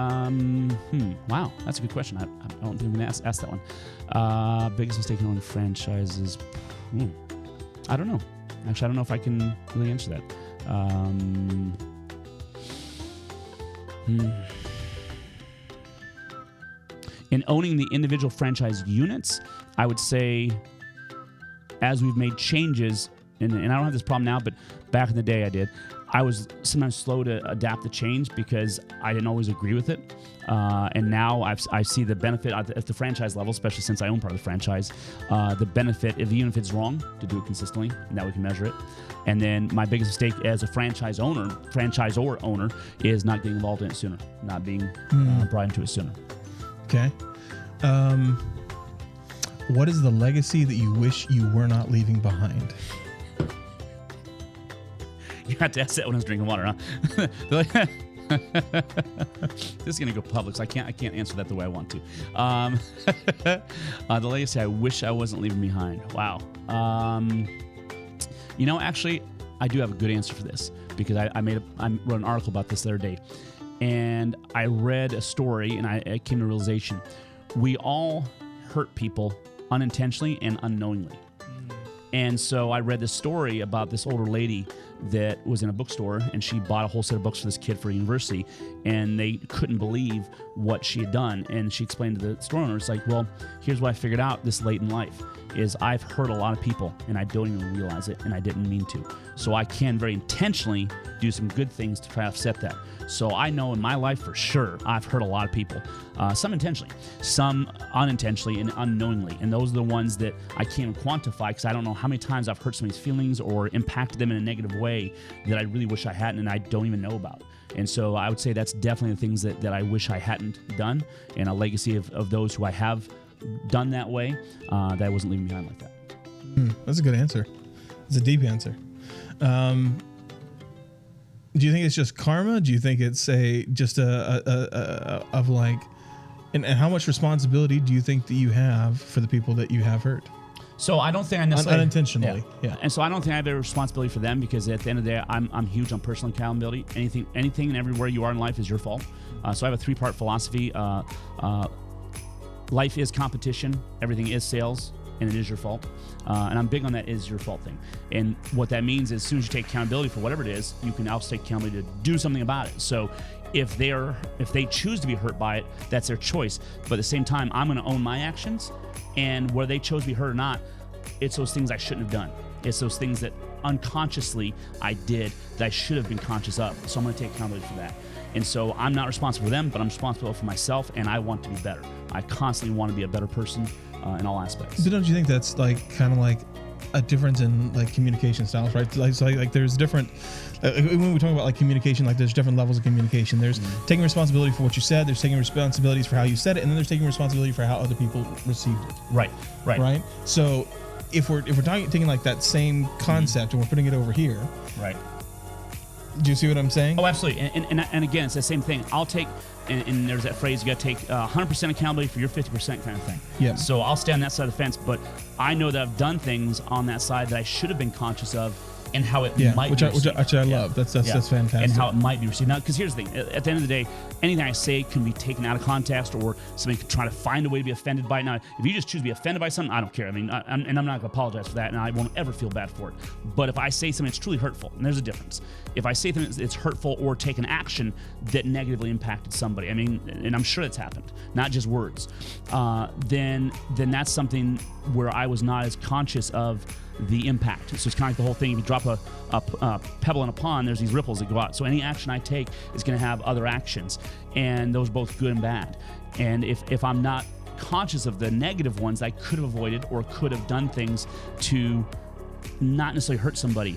that's a good question. I don't think I'm going to ask that one. Biggest mistake in owning franchises. I don't know. Actually, I don't know if I can really answer that. In owning the individual franchise units, I would say, as we've made changes, and I don't have this problem now, but back in the day I did, I was sometimes slow to adapt the change because I didn't always agree with it. And now I see the benefit at the franchise level, especially since I own part of the franchise, the benefit, even if it's wrong, to do it consistently, and that we can measure it. And then my biggest mistake as a franchisor owner, is not getting involved in it sooner, not being brought into it sooner. Okay. What is the legacy that you wish you were not leaving behind? You have to ask that when I was drinking water, huh? This is going to go public, so I can't answer that the way I want to. The legacy I wish I wasn't leaving behind. Wow. Actually, I do have a good answer for this because I wrote an article about this the other day. And I read a story, and I came to a realization. We all hurt people unintentionally and unknowingly. And so I read this story about this older lady that was in a bookstore, and she bought a whole set of books for this kid for university, and they couldn't believe what she had done. And she explained to the store owner, it's like, well, here's what I figured out this late in life, is I've hurt a lot of people, and I don't even realize it, and I didn't mean to. So I can very intentionally do some good things to try to offset that. So I know in my life for sure I've hurt a lot of people, some intentionally, some unintentionally and unknowingly. And those are the ones that I can't even quantify because I don't know how many times I've hurt somebody's feelings or impacted them in a negative way that I really wish I hadn't and I don't even know about. And so I would say that's definitely the things that I wish I hadn't done, and a legacy of those who I have done that way, that I wasn't leaving behind like that. That's a good answer. It's a deep answer. Do you think it's just karma? Do you think it's And how much responsibility do you think that you have for the people that you have hurt? So I don't think I necessarily unintentionally. Yeah. And so I don't think I have a responsibility for them, because at the end of the day, I'm huge on personal accountability. Anything and everywhere you are in life is your fault. So I have a 3-part philosophy. Life is competition. Everything is sales, and it is your fault. And I'm big on that is your fault thing. And what that means is, as soon as you take accountability for whatever it is, you can also take accountability to do something about it. So if they choose to be hurt by it, that's their choice. But at the same time, I'm going to own my actions, and whether they chose to be hurt or not, it's those things I shouldn't have done. It's those things that unconsciously I did that I should have been conscious of. So I'm going to take accountability for that. And so I'm not responsible for them, but I'm responsible for myself, and I want to be better. I constantly want to be a better person in all aspects. But don't you think that's like kind of like a difference in like communication styles, right? Like there's different, when we talk about like communication, like there's different levels of communication. There's taking responsibility for what you said, there's taking responsibilities for how you said it, and then there's taking responsibility for how other people received it. Right. So if we're taking like that same concept and we're putting it over here, right. Do you see what I'm saying? Oh, absolutely. And again, it's the same thing. I'll take, and there's that phrase, you got to take 100% accountability for your 50% kind of thing. Yeah. So I'll stay on that side of the fence, but I know that I've done things on that side that I should have been conscious of, and how it might be received. Which I love. That's fantastic. And how it might be received. Now, because here's the thing. At the end of the day, anything I say can be taken out of context, or somebody could try to find a way to be offended by it. Now, if you just choose to be offended by something, I don't care. I mean, I'm not going to apologize for that, and I won't ever feel bad for it. But if I say something that's truly hurtful, and there's a difference. If I say something that's hurtful or take an action that negatively impacted somebody, I mean, and I'm sure it's happened, not just words, then that's something where I was not as conscious of the impact. So it's kind of like the whole thing. If you drop a pebble in a pond, there's these ripples that go out. So any action I take is going to have other actions, and those are both good and bad. And if I'm not conscious of the negative ones, I could have avoided or could have done things to not necessarily hurt somebody,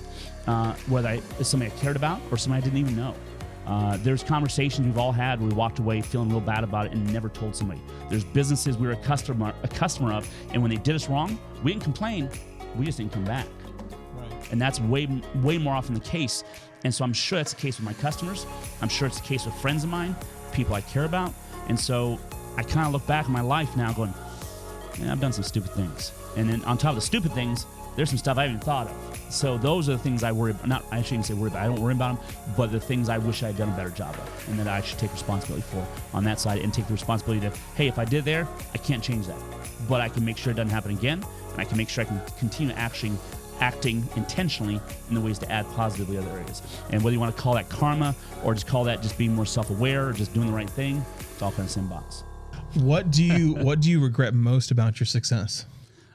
whether it's somebody I cared about or somebody I didn't even know. There's conversations we've all had where we walked away feeling real bad about it and never told somebody. There's businesses we were a customer of, and when they did us wrong, we didn't complain. We just didn't come back. Right. And that's way more often the case. And so I'm sure that's the case with my customers. I'm sure it's the case with friends of mine, people I care about. And so I kind of look back in my life now going, man, I've done some stupid things. And then on top of the stupid things, there's some stuff I haven't even thought of. So those are the things I worry about. I shouldn't say worry about. I don't worry about them, but the things I wish I had done a better job of, and that I should take responsibility for on that side, and take the responsibility to, hey, if I did there, I can't change that, but I can make sure it doesn't happen again, and I can make sure I can continue acting intentionally in the ways to add positively other areas. And whether you want to call that karma, or just call that just being more self-aware, or just doing the right thing, it's all kind of the same box. What do you regret most about your success?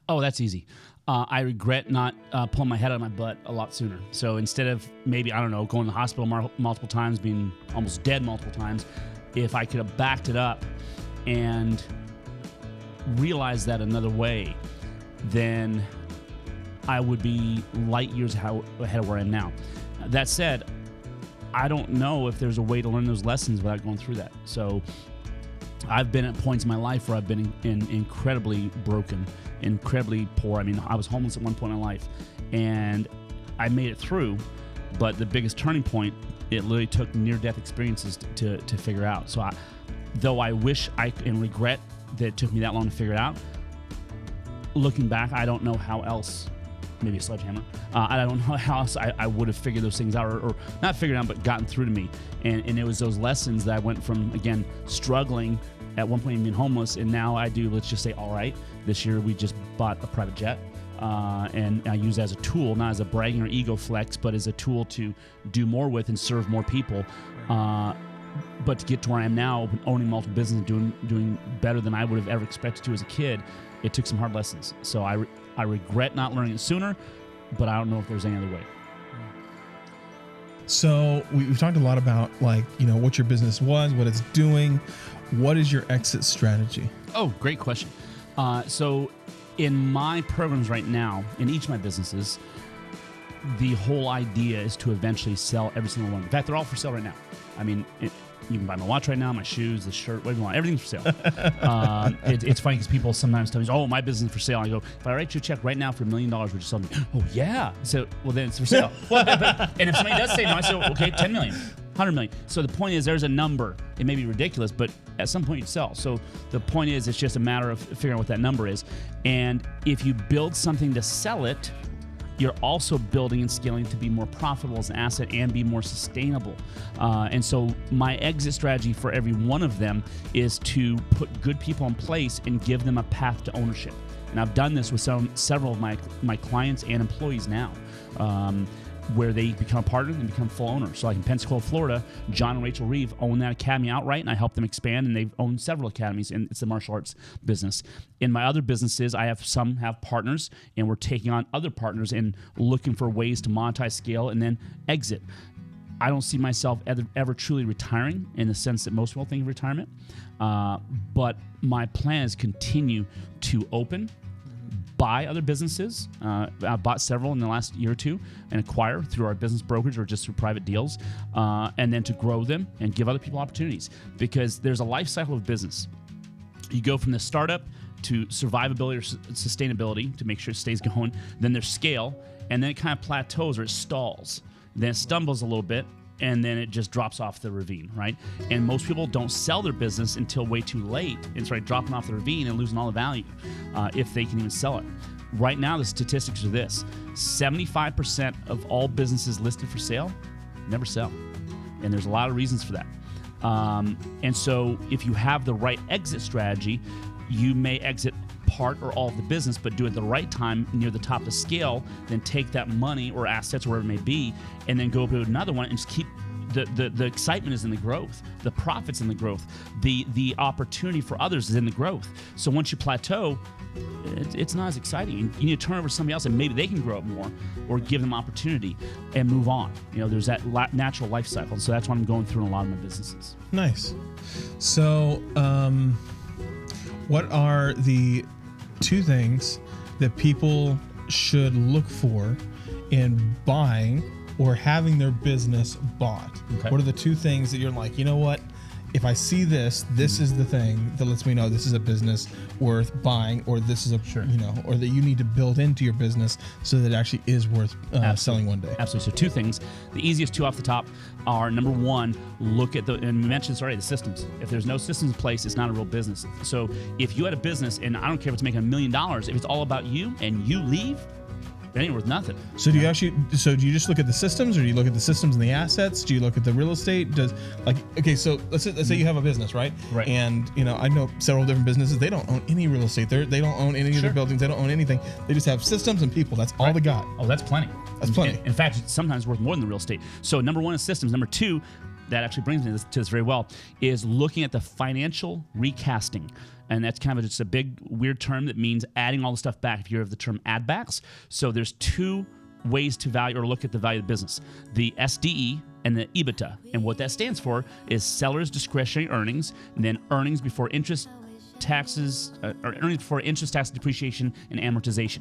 Oh, that's easy. I regret not pulling my head out of my butt a lot sooner. So instead of maybe, I don't know, going to the hospital multiple times, being almost dead multiple times, if I could have backed it up and realized that another way, then I would be light years ahead of where I am now. That said, I don't know if there's a way to learn those lessons without going through that. So I've been at points in my life where I've been incredibly broken, incredibly poor. I mean, I was homeless at one point in my life, and I made it through. But the biggest turning point, it literally took near-death experiences to figure out. So though I wish and regret that it took me that long to figure it out, looking back, I don't know how else. Maybe a sledgehammer. I don't know how else I would have figured those things out, or not figured out, but gotten through to me. And it was those lessons that I went from, again, struggling at one point being homeless, and now I do, let's just say, all right, this year we just bought a private jet, and I use it as a tool, not as a bragging or ego flex, but as a tool to do more with and serve more people. But to get to where I am now, owning multiple businesses, doing better than I would have ever expected to as a kid, it took some hard lessons. So I regret not learning it sooner, but I don't know if there's any other way. So we've talked a lot about, like, you know, what your business was, what it's doing. What is your exit strategy? Oh, great question. So in my programs right now, in each of my businesses, the whole idea is to eventually sell every single one. In fact, they're all for sale right now. I mean, you can buy my watch right now, my shoes, the shirt, whatever you want. Everything's for sale. It's funny because people sometimes tell me, oh, my business is for sale. I go, if I write you a check right now for $1 million, would you sell me? Oh, yeah. So, well, then it's for sale. And if somebody does say no, I say, okay, $10 million. 100 million. So the point is, there's a number. It may be ridiculous, but at some point you'd sell. So the point is, it's just a matter of figuring out what that number is. And if you build something to sell it, you're also building and scaling to be more profitable as an asset and be more sustainable. And so my exit strategy for every one of them is to put good people in place and give them a path to ownership. And I've done this with several of my clients and employees now, where they become a partner and become full owners. So like in Pensacola, Florida, John and Rachel Reeve own that academy outright, and I help them expand, and they've owned several academies, and it's the martial arts business. In my other businesses, I have partners, and we're taking on other partners and looking for ways to monetize, scale, and then exit. I don't see myself ever truly retiring in the sense that most people think of retirement, but my plan is continue to open, buy other businesses. I've bought several in the last year or two and acquire through our business brokerage or just through private deals, and then to grow them and give other people opportunities, because there's a life cycle of business. You go from the startup to survivability or sustainability to make sure it stays going. Then there's scale, and then it kind of plateaus or it stalls. Then it stumbles a little bit, and then it just drops off the ravine, right? And most people don't sell their business until way too late and start dropping off the ravine and losing all the value, if they can even sell it. Right now, the statistics are this: 75% of all businesses listed for sale never sell. And there's a lot of reasons for that. And so if you have the right exit strategy, you may exit part or all of the business, but do it at the right time near the top of scale, then take that money or assets, wherever it may be, and then go to another one and just keep the excitement is in the growth, the profits in the growth, the opportunity for others is in the growth. So once you plateau, it's not as exciting. You need to turn over to somebody else and maybe they can grow up more, or give them opportunity and move on. There's that natural life cycle. So that's what I'm going through in a lot of my businesses. Nice. So what are the two things that people should look for in buying or having their business bought? Okay. What are the two things that you're like, you know what? If I see this is the thing that lets me know this is a business worth buying, or this is or that you need to build into your business so that it actually is worth selling one day. Absolutely. So two things. The easiest two off the top are, number one, look at and we mentioned this already, the systems. If there's no systems in place, it's not a real business. So if you had a business, and I don't care if it's making $1 million, if it's all about you and you leave, it ain't worth nothing. So do you do you just look at the systems, or do you look at the systems and the assets? Do you look at the real estate? So let's say you have a business, right? Right. And I know several different businesses. They don't own any real estate. They don't own any of their buildings. They don't own anything. They just have systems and people. That's all they got. Oh, that's plenty. That's plenty. In fact, it's sometimes worth more than the real estate. So number one is systems. Number two, that actually brings me to this very well, is looking at the financial recasting. And that's kind of just a big, weird term that means adding all the stuff back, if you hear of the term add backs. So there's two ways to value or look at the value of the business: the SDE and the EBITDA. And what that stands for is seller's discretionary earnings, and then earnings before interest, taxes, or earnings before interest, tax, depreciation, and amortization.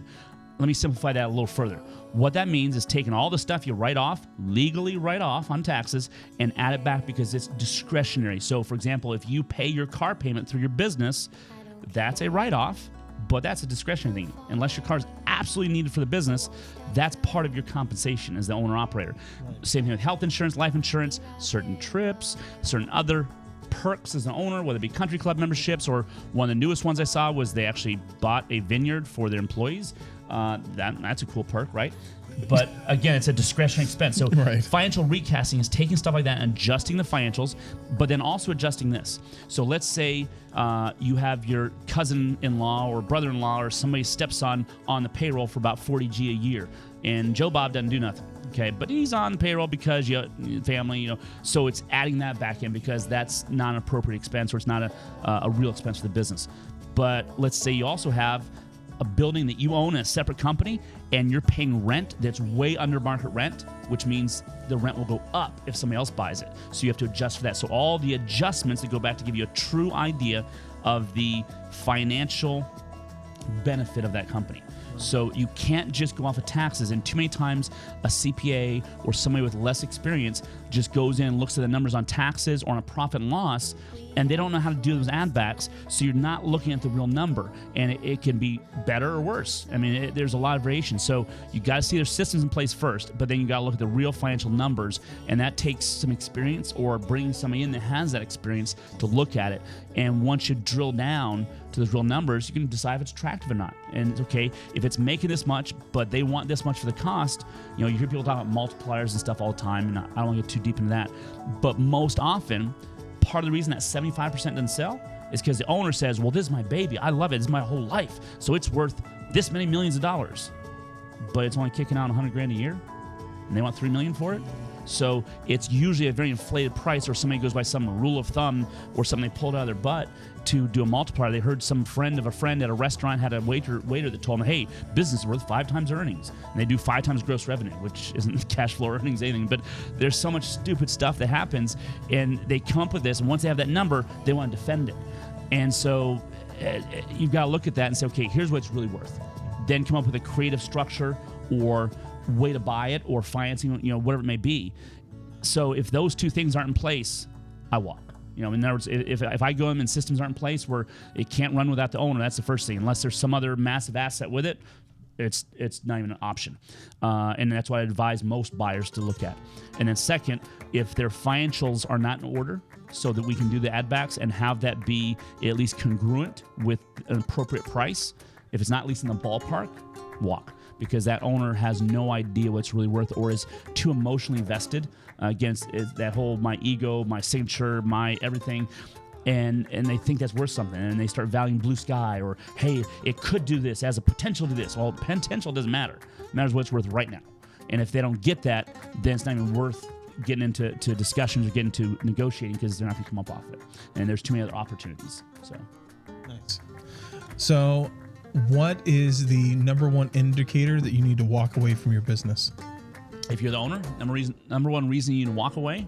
Let me simplify that a little further. What that means is taking all the stuff you legally write off on taxes, and add it back because it's discretionary. So, for example, if you pay your car payment through your business, that's a write-off, but that's a discretionary thing. Unless your car is absolutely needed for the business, that's part of your compensation as the owner-operator. Right. Same thing with health insurance, life insurance, certain trips, certain other perks as an owner, whether it be country club memberships, or one of the newest ones I saw was they actually bought a vineyard for their employees. That's a cool perk, right? But again, it's a discretionary expense. So Financial recasting is taking stuff like that and adjusting the financials, but then also adjusting this. So let's say you have your cousin-in-law or brother-in-law or somebody's stepson on the payroll for about $40,000 a year, and Joe Bob doesn't do nothing. Okay, but he's on the payroll because family, so it's adding that back in because that's not an appropriate expense, or it's not a real expense for the business. But let's say you also have a building that you own in a separate company, and you're paying rent that's way under market rent, which means the rent will go up if somebody else buys it. So you have to adjust for that. So all the adjustments that go back to give you a true idea of the financial benefit of that company. So you can't just go off of taxes. And too many times a CPA or somebody with less experience just goes in and looks at the numbers on taxes or on a profit and loss, and they don't know how to do those add backs. So you're not looking at the real number, and it can be better or worse. I mean, there's a lot of variation. So you got to see their systems in place first, but then you got to look at the real financial numbers, and that takes some experience or bringing somebody in that has that experience to look at it. And once you drill down to those real numbers, you can decide if it's attractive or not. And it's okay if it's making this much, but they want this much for the cost. You hear people talk about multipliers and stuff all the time, and I don't want to get too deep into that. But most often, part of the reason that 75% doesn't sell is because the owner says, well, this is my baby. I love it. This is my whole life. So it's worth this many millions of dollars. But it's only kicking out $100,000 a year, and they want $3 million for it. So it's usually a very inflated price, or somebody goes by some rule of thumb or something they pulled out of their butt to do a multiplier. They heard some friend of a friend at a restaurant had a waiter that told them, hey, business is worth 5 times earnings. And they do 5 times gross revenue, which isn't cash flow earnings, anything. But there's so much stupid stuff that happens, and they come up with this, and once they have that number, they want to defend it. And so you've got to look at that and say, okay, here's what it's really worth. Then come up with a creative structure or way to buy it or financing, whatever it may be. So if those two things aren't in place, I walk. In other words, if I go in and systems aren't in place where it can't run without the owner, that's the first thing. Unless there's some other massive asset with it, it's not even an option. And that's what I advise most buyers to look at. And then second, if their financials are not in order, so that we can do the add backs and have that be at least congruent with an appropriate price. If it's not at least in the ballpark, walk. Because that owner has no idea what it's really worth or is too emotionally vested against that whole my ego, my signature, my everything. And they think that's worth something, and they start valuing blue sky or, hey, it could do this, has a potential to this. Well, potential doesn't matter. It matters what it's worth right now. And if they don't get that, then it's not even worth getting into discussions or getting into negotiating because they're not going to come up off it. And there's too many other opportunities. So, nice. So, what is the number one indicator that you need to walk away from your business? If you're the owner, number one reason you need to walk away.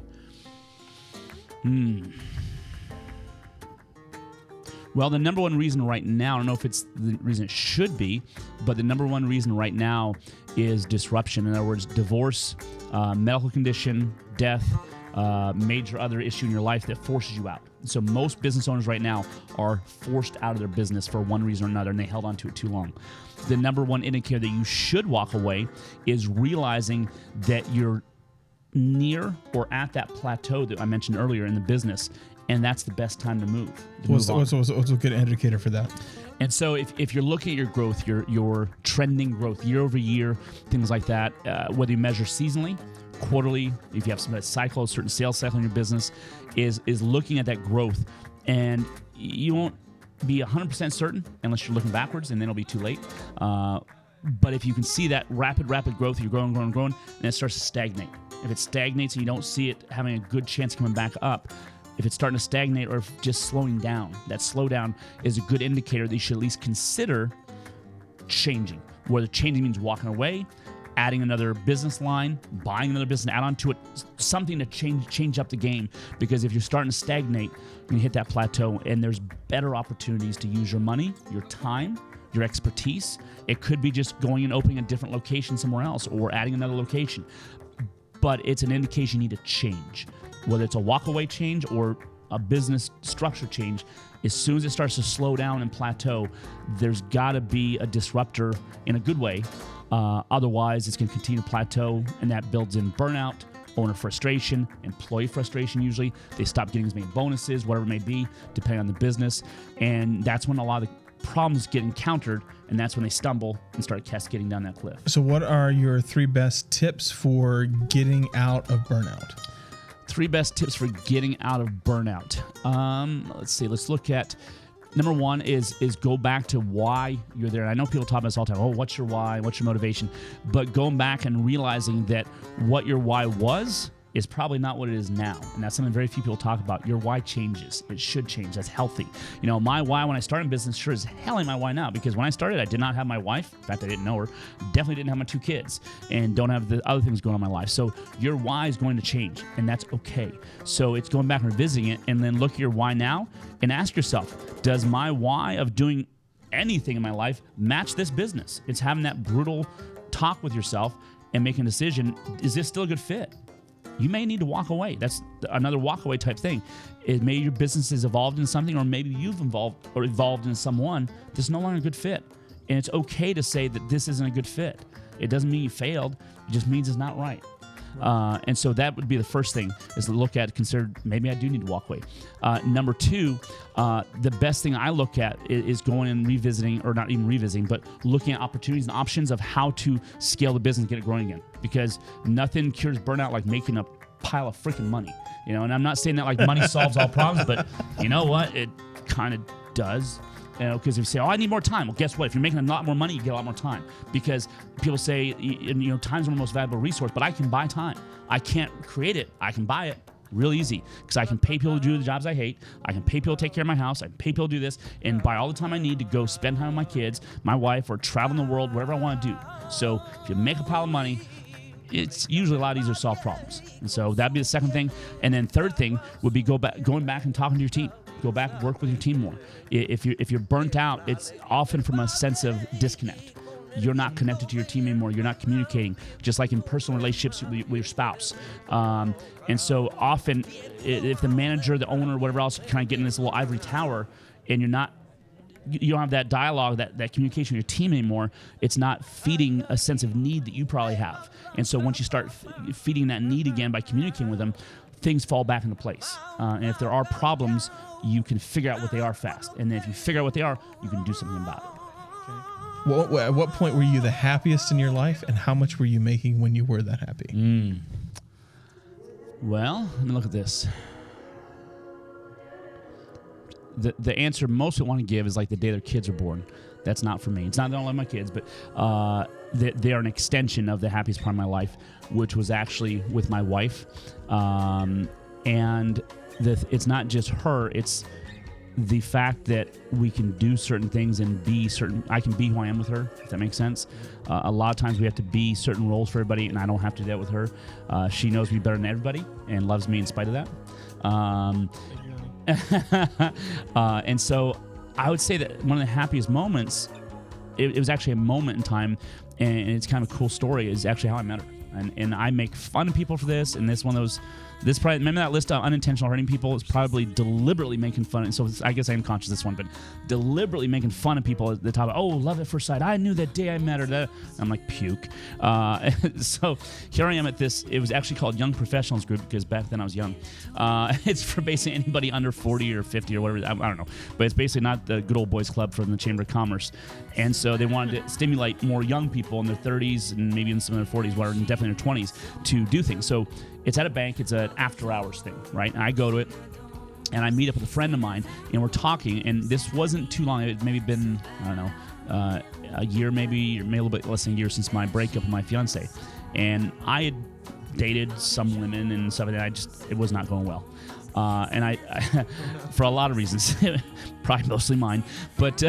Well, the number one reason right now, I don't know if it's the reason it should be, but the number one reason right now is disruption. In other words, divorce, medical condition, death, major other issue in your life that forces you out. So most business owners right now are forced out of their business for one reason or another, and they held on to it too long. The number one indicator that you should walk away is realizing that you're near or at that plateau that I mentioned earlier in the business, and that's the best time to move. What's a good indicator for that? And so if you're looking at your growth, your trending growth year over year, things like that, whether you measure seasonally, quarterly, if you have some cycle, a certain sales cycle in your business, is looking at that growth. And you won't be 100% certain unless you're looking backwards, and then it'll be too late. But if you can see that rapid growth, you're growing, then it starts to stagnate. If it stagnates and you don't see it having a good chance of coming back up, if it's starting to stagnate or just slowing down, that slowdown is a good indicator that you should at least consider changing. Whether changing means walking away, adding another business line, buying another business, add on to it, something to change up the game. Because if you're starting to stagnate, you're going to hit that plateau, and there's better opportunities to use your money, your time, your expertise. It could be just going and opening a different location somewhere else or adding another location. But it's an indication you need to change. Whether it's a walk-away change or a business structure change, as soon as it starts to slow down and plateau, there's got to be a disruptor in a good way. Otherwise, it's going to continue to plateau, and that builds in burnout, owner frustration, employee frustration usually. They stop getting as many bonuses, whatever it may be, depending on the business. And that's when a lot of the problems get encountered, and that's when they stumble and start cascading down that cliff. So what are your 3 best tips for getting out of burnout? 3 best tips for getting out of burnout. Let's see. Let's look at number 1 is go back to why you're there. And I know people talk about this all the time. Oh, what's your why? What's your motivation? But going back and realizing that what your why was is probably not what it is now. And that's something very few people talk about. Your why changes. It should change. That's healthy. My why when I started in business sure as hell ain't my why now, because when I started, I did not have my wife. In fact, I didn't know her. Definitely didn't have my 2 kids, and don't have the other things going on in my life. So your why is going to change, and that's okay. So it's going back and revisiting it, and then look at your why now and ask yourself, does my why of doing anything in my life match this business. It's having that brutal talk with yourself and making a decision. Is this still a good fit? You may need to walk away. That's another walk away type thing. Maybe your business has evolved into something, or maybe you've evolved into someone that's no longer a good fit. And it's okay to say that this isn't a good fit. It doesn't mean you failed. It just means it's not right. And so that would be the first thing, is to look at, consider, maybe I do need to walk away. Number two, the best thing I look at is going and revisiting, or not even revisiting, but looking at opportunities and options of how to scale the business and get it growing again. Because nothing cures burnout like making a pile of freaking money. And I'm not saying that like money solves all problems, but you know what? It kind of does. Because if you say, I need more time. Well, guess what? If you're making a lot more money, you get a lot more time. Because people say, time's the most valuable resource, but I can buy time. I can't create it. I can buy it. Real easy. Because I can pay people to do the jobs I hate. I can pay people to take care of my house. I can pay people to do this and buy all the time I need to go spend time with my kids, my wife, or travel in the world, whatever I want to do. So if you make a pile of money, it's usually a lot easier to solve problems. And so that'd be the second thing. And then third thing would be going back and talking to your team. Go back, work with your team more. If you're burnt out, it's often from a sense of disconnect. You're not connected to your team anymore. You're not communicating, just like in personal relationships with your spouse. And so often, if the manager, the owner, whatever else, kind of get in this little ivory tower, and you don't have that dialogue, that communication with your team anymore, it's not feeding a sense of need that you probably have. And so once you start feeding that need again by communicating with them, things fall back into place. And if there are problems, you can figure out what they are fast. And then if you figure out what they are, you can do something about it. Well, at what point were you the happiest in your life, and how much were you making when you were that happy? Well, let me look at this. The answer most people want to give is like the day their kids are born. That's not for me. It's not that I don't love my kids, but they are an extension of the happiest part of my life, which was actually with my wife. And it's not just her, it's the fact that we can do certain things and I can be who I am with her, if that makes sense. A lot of times we have to be certain roles for everybody, and I don't have to do that with her. She knows me better than everybody and loves me in spite of that. And so I would say that one of the happiest moments, it was actually a moment in time, and it's kind of a cool story, is actually how I met her. And I make fun of people for this, and probably, remember that list of unintentional hurting people? It's probably deliberately making fun. So I guess I am conscious of this one, but deliberately making fun of people at the top. Love at first sight. I knew that day I met her. I'm like, puke. So here I am at this. It was actually called Young Professionals Group, because back then I was young. It's for basically anybody under 40 or 50 or whatever. I don't know. But it's basically not the good old boys club from the Chamber of Commerce. And so they wanted to stimulate more young people in their 30s and maybe in some of their 40s, and definitely in their 20s, to do things. So it's at a bank. It's an after-hours thing, right? And I go to it, and I meet up with a friend of mine, and we're talking. And this wasn't too long. It maybe been, I don't know, a year, maybe a little bit less than a year since my breakup with my fiance. And I had dated some women and stuff, and it was not going well. And I for a lot of reasons, probably mostly mine, but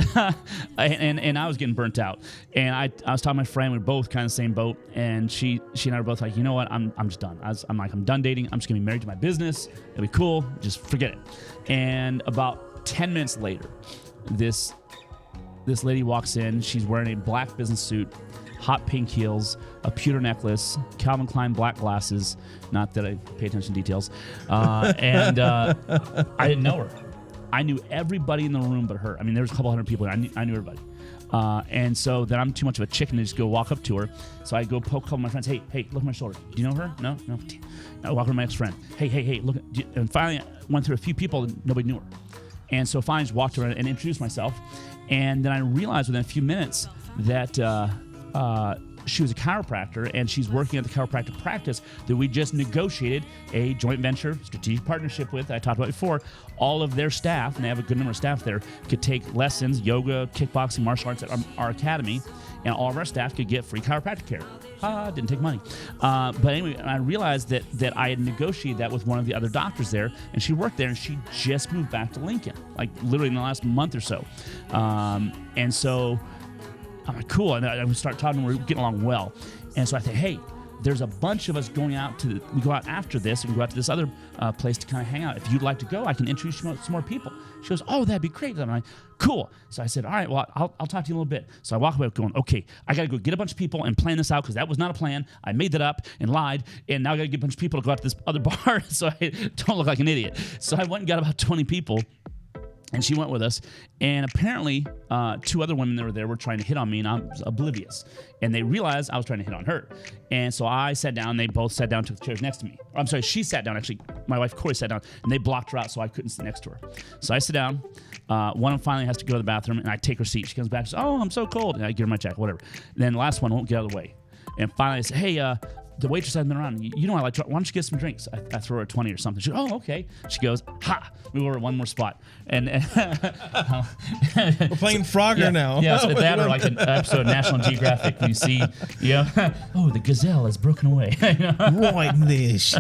and I was getting burnt out. And I was talking to my friend, we were both kind of the same boat, and she and I were both like, you know what, I'm just done. I'm done dating. I'm just gonna be married to my business. It'll be cool. Just forget it. And about 10 minutes later, this lady walks in. She's wearing a black business suit, hot pink heels, a pewter necklace, Calvin Klein black glasses. Not that I pay attention to details. And I didn't know her. I knew everybody in the room but her. I mean, there was a couple hundred people. I knew everybody. And so then I'm too much of a chicken to just go walk up to her. So I go poke a couple of my friends. Hey, look at my shoulder. Do you know her? No. I walk over to my ex-friend. Hey, look. And finally, I went through a few people and nobody knew her. And so finally, I just walked around and introduced myself. And then I realized within a few minutes that she was a chiropractor, and she's working at the chiropractic practice that we just negotiated a joint venture, strategic partnership with, I talked about before. All of their staff, and they have a good number of staff there, could take lessons, yoga, kickboxing, martial arts at our academy, and all of our staff could get free chiropractic care. Didn't take money. But anyway, I realized that I had negotiated that with one of the other doctors there, and she worked there, and she just moved back to Lincoln, like literally in the last month or so. And so I'm like, cool. And I would start talking, we're getting along well. And so I think, hey, there's a bunch of us going out we go out after this, and we go out to this other place to kind of hang out. If you'd like to go, I can introduce you to some more people. She goes, oh, that'd be great. I'm like, cool. So I said, all right, well, I'll talk to you in a little bit. So I walk away going, okay, I got to go get a bunch of people and plan this out, because that was not a plan. I made that up and lied, and now I got to get a bunch of people to go out to this other bar so I don't look like an idiot. So I went and got about 20 people. And she went with us, and apparently 2 other women that were there were trying to hit on me, and I was oblivious. And they realized I was trying to hit on her. And so I sat down, they both sat down, took the chairs next to me. Or, I'm sorry, she sat down, actually. My wife, Corey, sat down, and they blocked her out so I couldn't sit next to her. So I sit down. One of them finally has to go to the bathroom, and I take her seat. She comes back and says, oh, I'm so cold. And I give her my jacket, whatever. And then the last one won't get out of the way. And finally I say, hey, the waitress hasn't been around. You know I like to, why don't you get some drinks? I throw her a 20 or something. She goes, oh, okay. She goes, ha, we were at one more spot. And we're playing Frogger now. Yeah, so that or like an episode of National Geographic when you see, oh, the gazelle has broken away. Right this.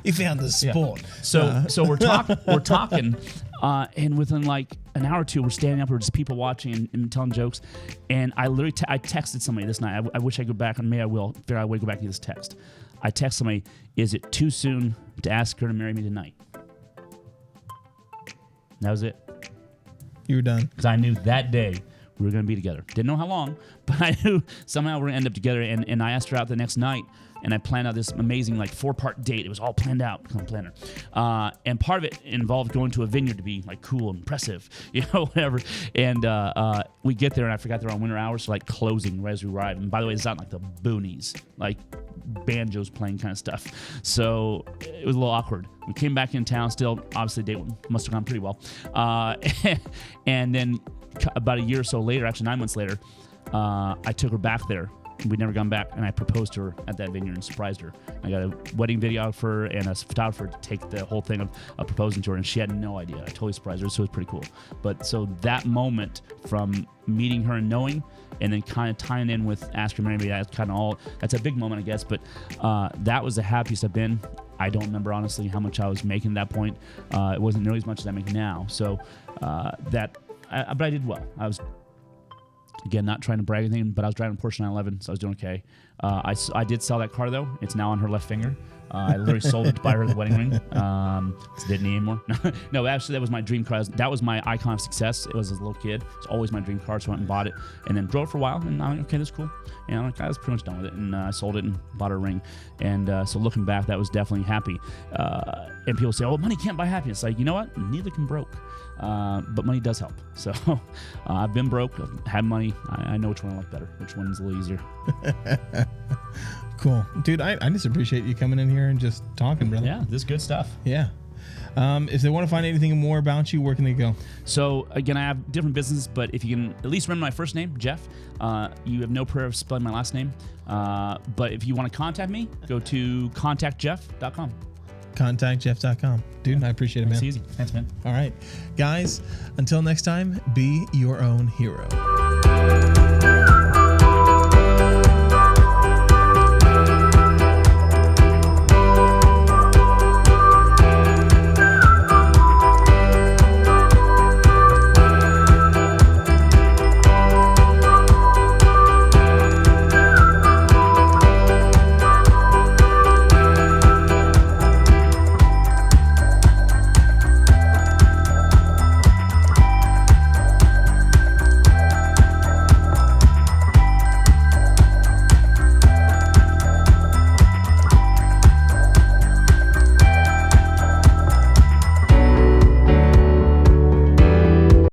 He found the sport. Yeah. So we're talking, and within like an hour or two, we're standing up, we're just people watching and telling jokes. And I literally I texted somebody this night. I wish I could go back, and maybe I will. Figure out a way to go back and get this text. I text somebody, is it too soon to ask her to marry me tonight? That was it. You were done. Because I knew that day we were going to be together. Didn't know how long, but I knew somehow we're going to end up together. And I asked her out the next night, and I planned out this amazing 4-part date. It was all planned out, because I'm a planner. And part of it involved going to a vineyard to be cool and impressive, whatever. And we get there, and I forgot they're on winter hours, so closing right as we arrive. And by the way, it's not the boonies, banjos playing kind of stuff. So it was a little awkward. We came back in town still. Obviously, the date must have gone pretty well. And then about a year or so later, actually 9 months later, I took her back there. We'd never gone back, and I proposed to her at that vineyard and surprised her. I got a wedding video of her and a photographer to take the whole thing of proposing to her, and she had no idea. I totally surprised her, so it was pretty cool. But so that moment from meeting her and knowing, and then kind of tying in with Ask Her Marry Me, that's a big moment, I guess. But that was the happiest I've been. I don't remember, honestly, how much I was making at that point. It wasn't nearly as much as I make now. So but I did well. I was, again, not trying to brag anything, but I was driving a Porsche 911, so I was doing okay. I did sell that car, though. It's now on her left finger. I literally sold it to buy her the wedding ring. It didn't need anymore. No, actually, that was my dream car. That was my icon of success. It was as a little kid. It's always my dream car, so I went and bought it, and then drove it for a while, and I'm like, okay, that's cool. And I'm like, I was pretty much done with it, and I sold it and bought her a ring. And so looking back, that was definitely happy. And people say, oh, money can't buy happiness. You know what? Neither can broke. But money does help. So I've been broke. I've had money. I know which one I like better. Which one's a little easier. Cool. Dude, I just appreciate you coming in here and just talking, brother. Yeah, this is good stuff. Yeah. If they want to find anything more about you, where can they go? So, again, I have different businesses, but if you can at least remember my first name, Jeff, you have no prayer of spelling my last name. But if you want to contact me, go to contactjeff.com. ContactJeff.com. Dude, I appreciate it, man. It's easy. Thanks, man. All right. Guys, until next time, be your own hero.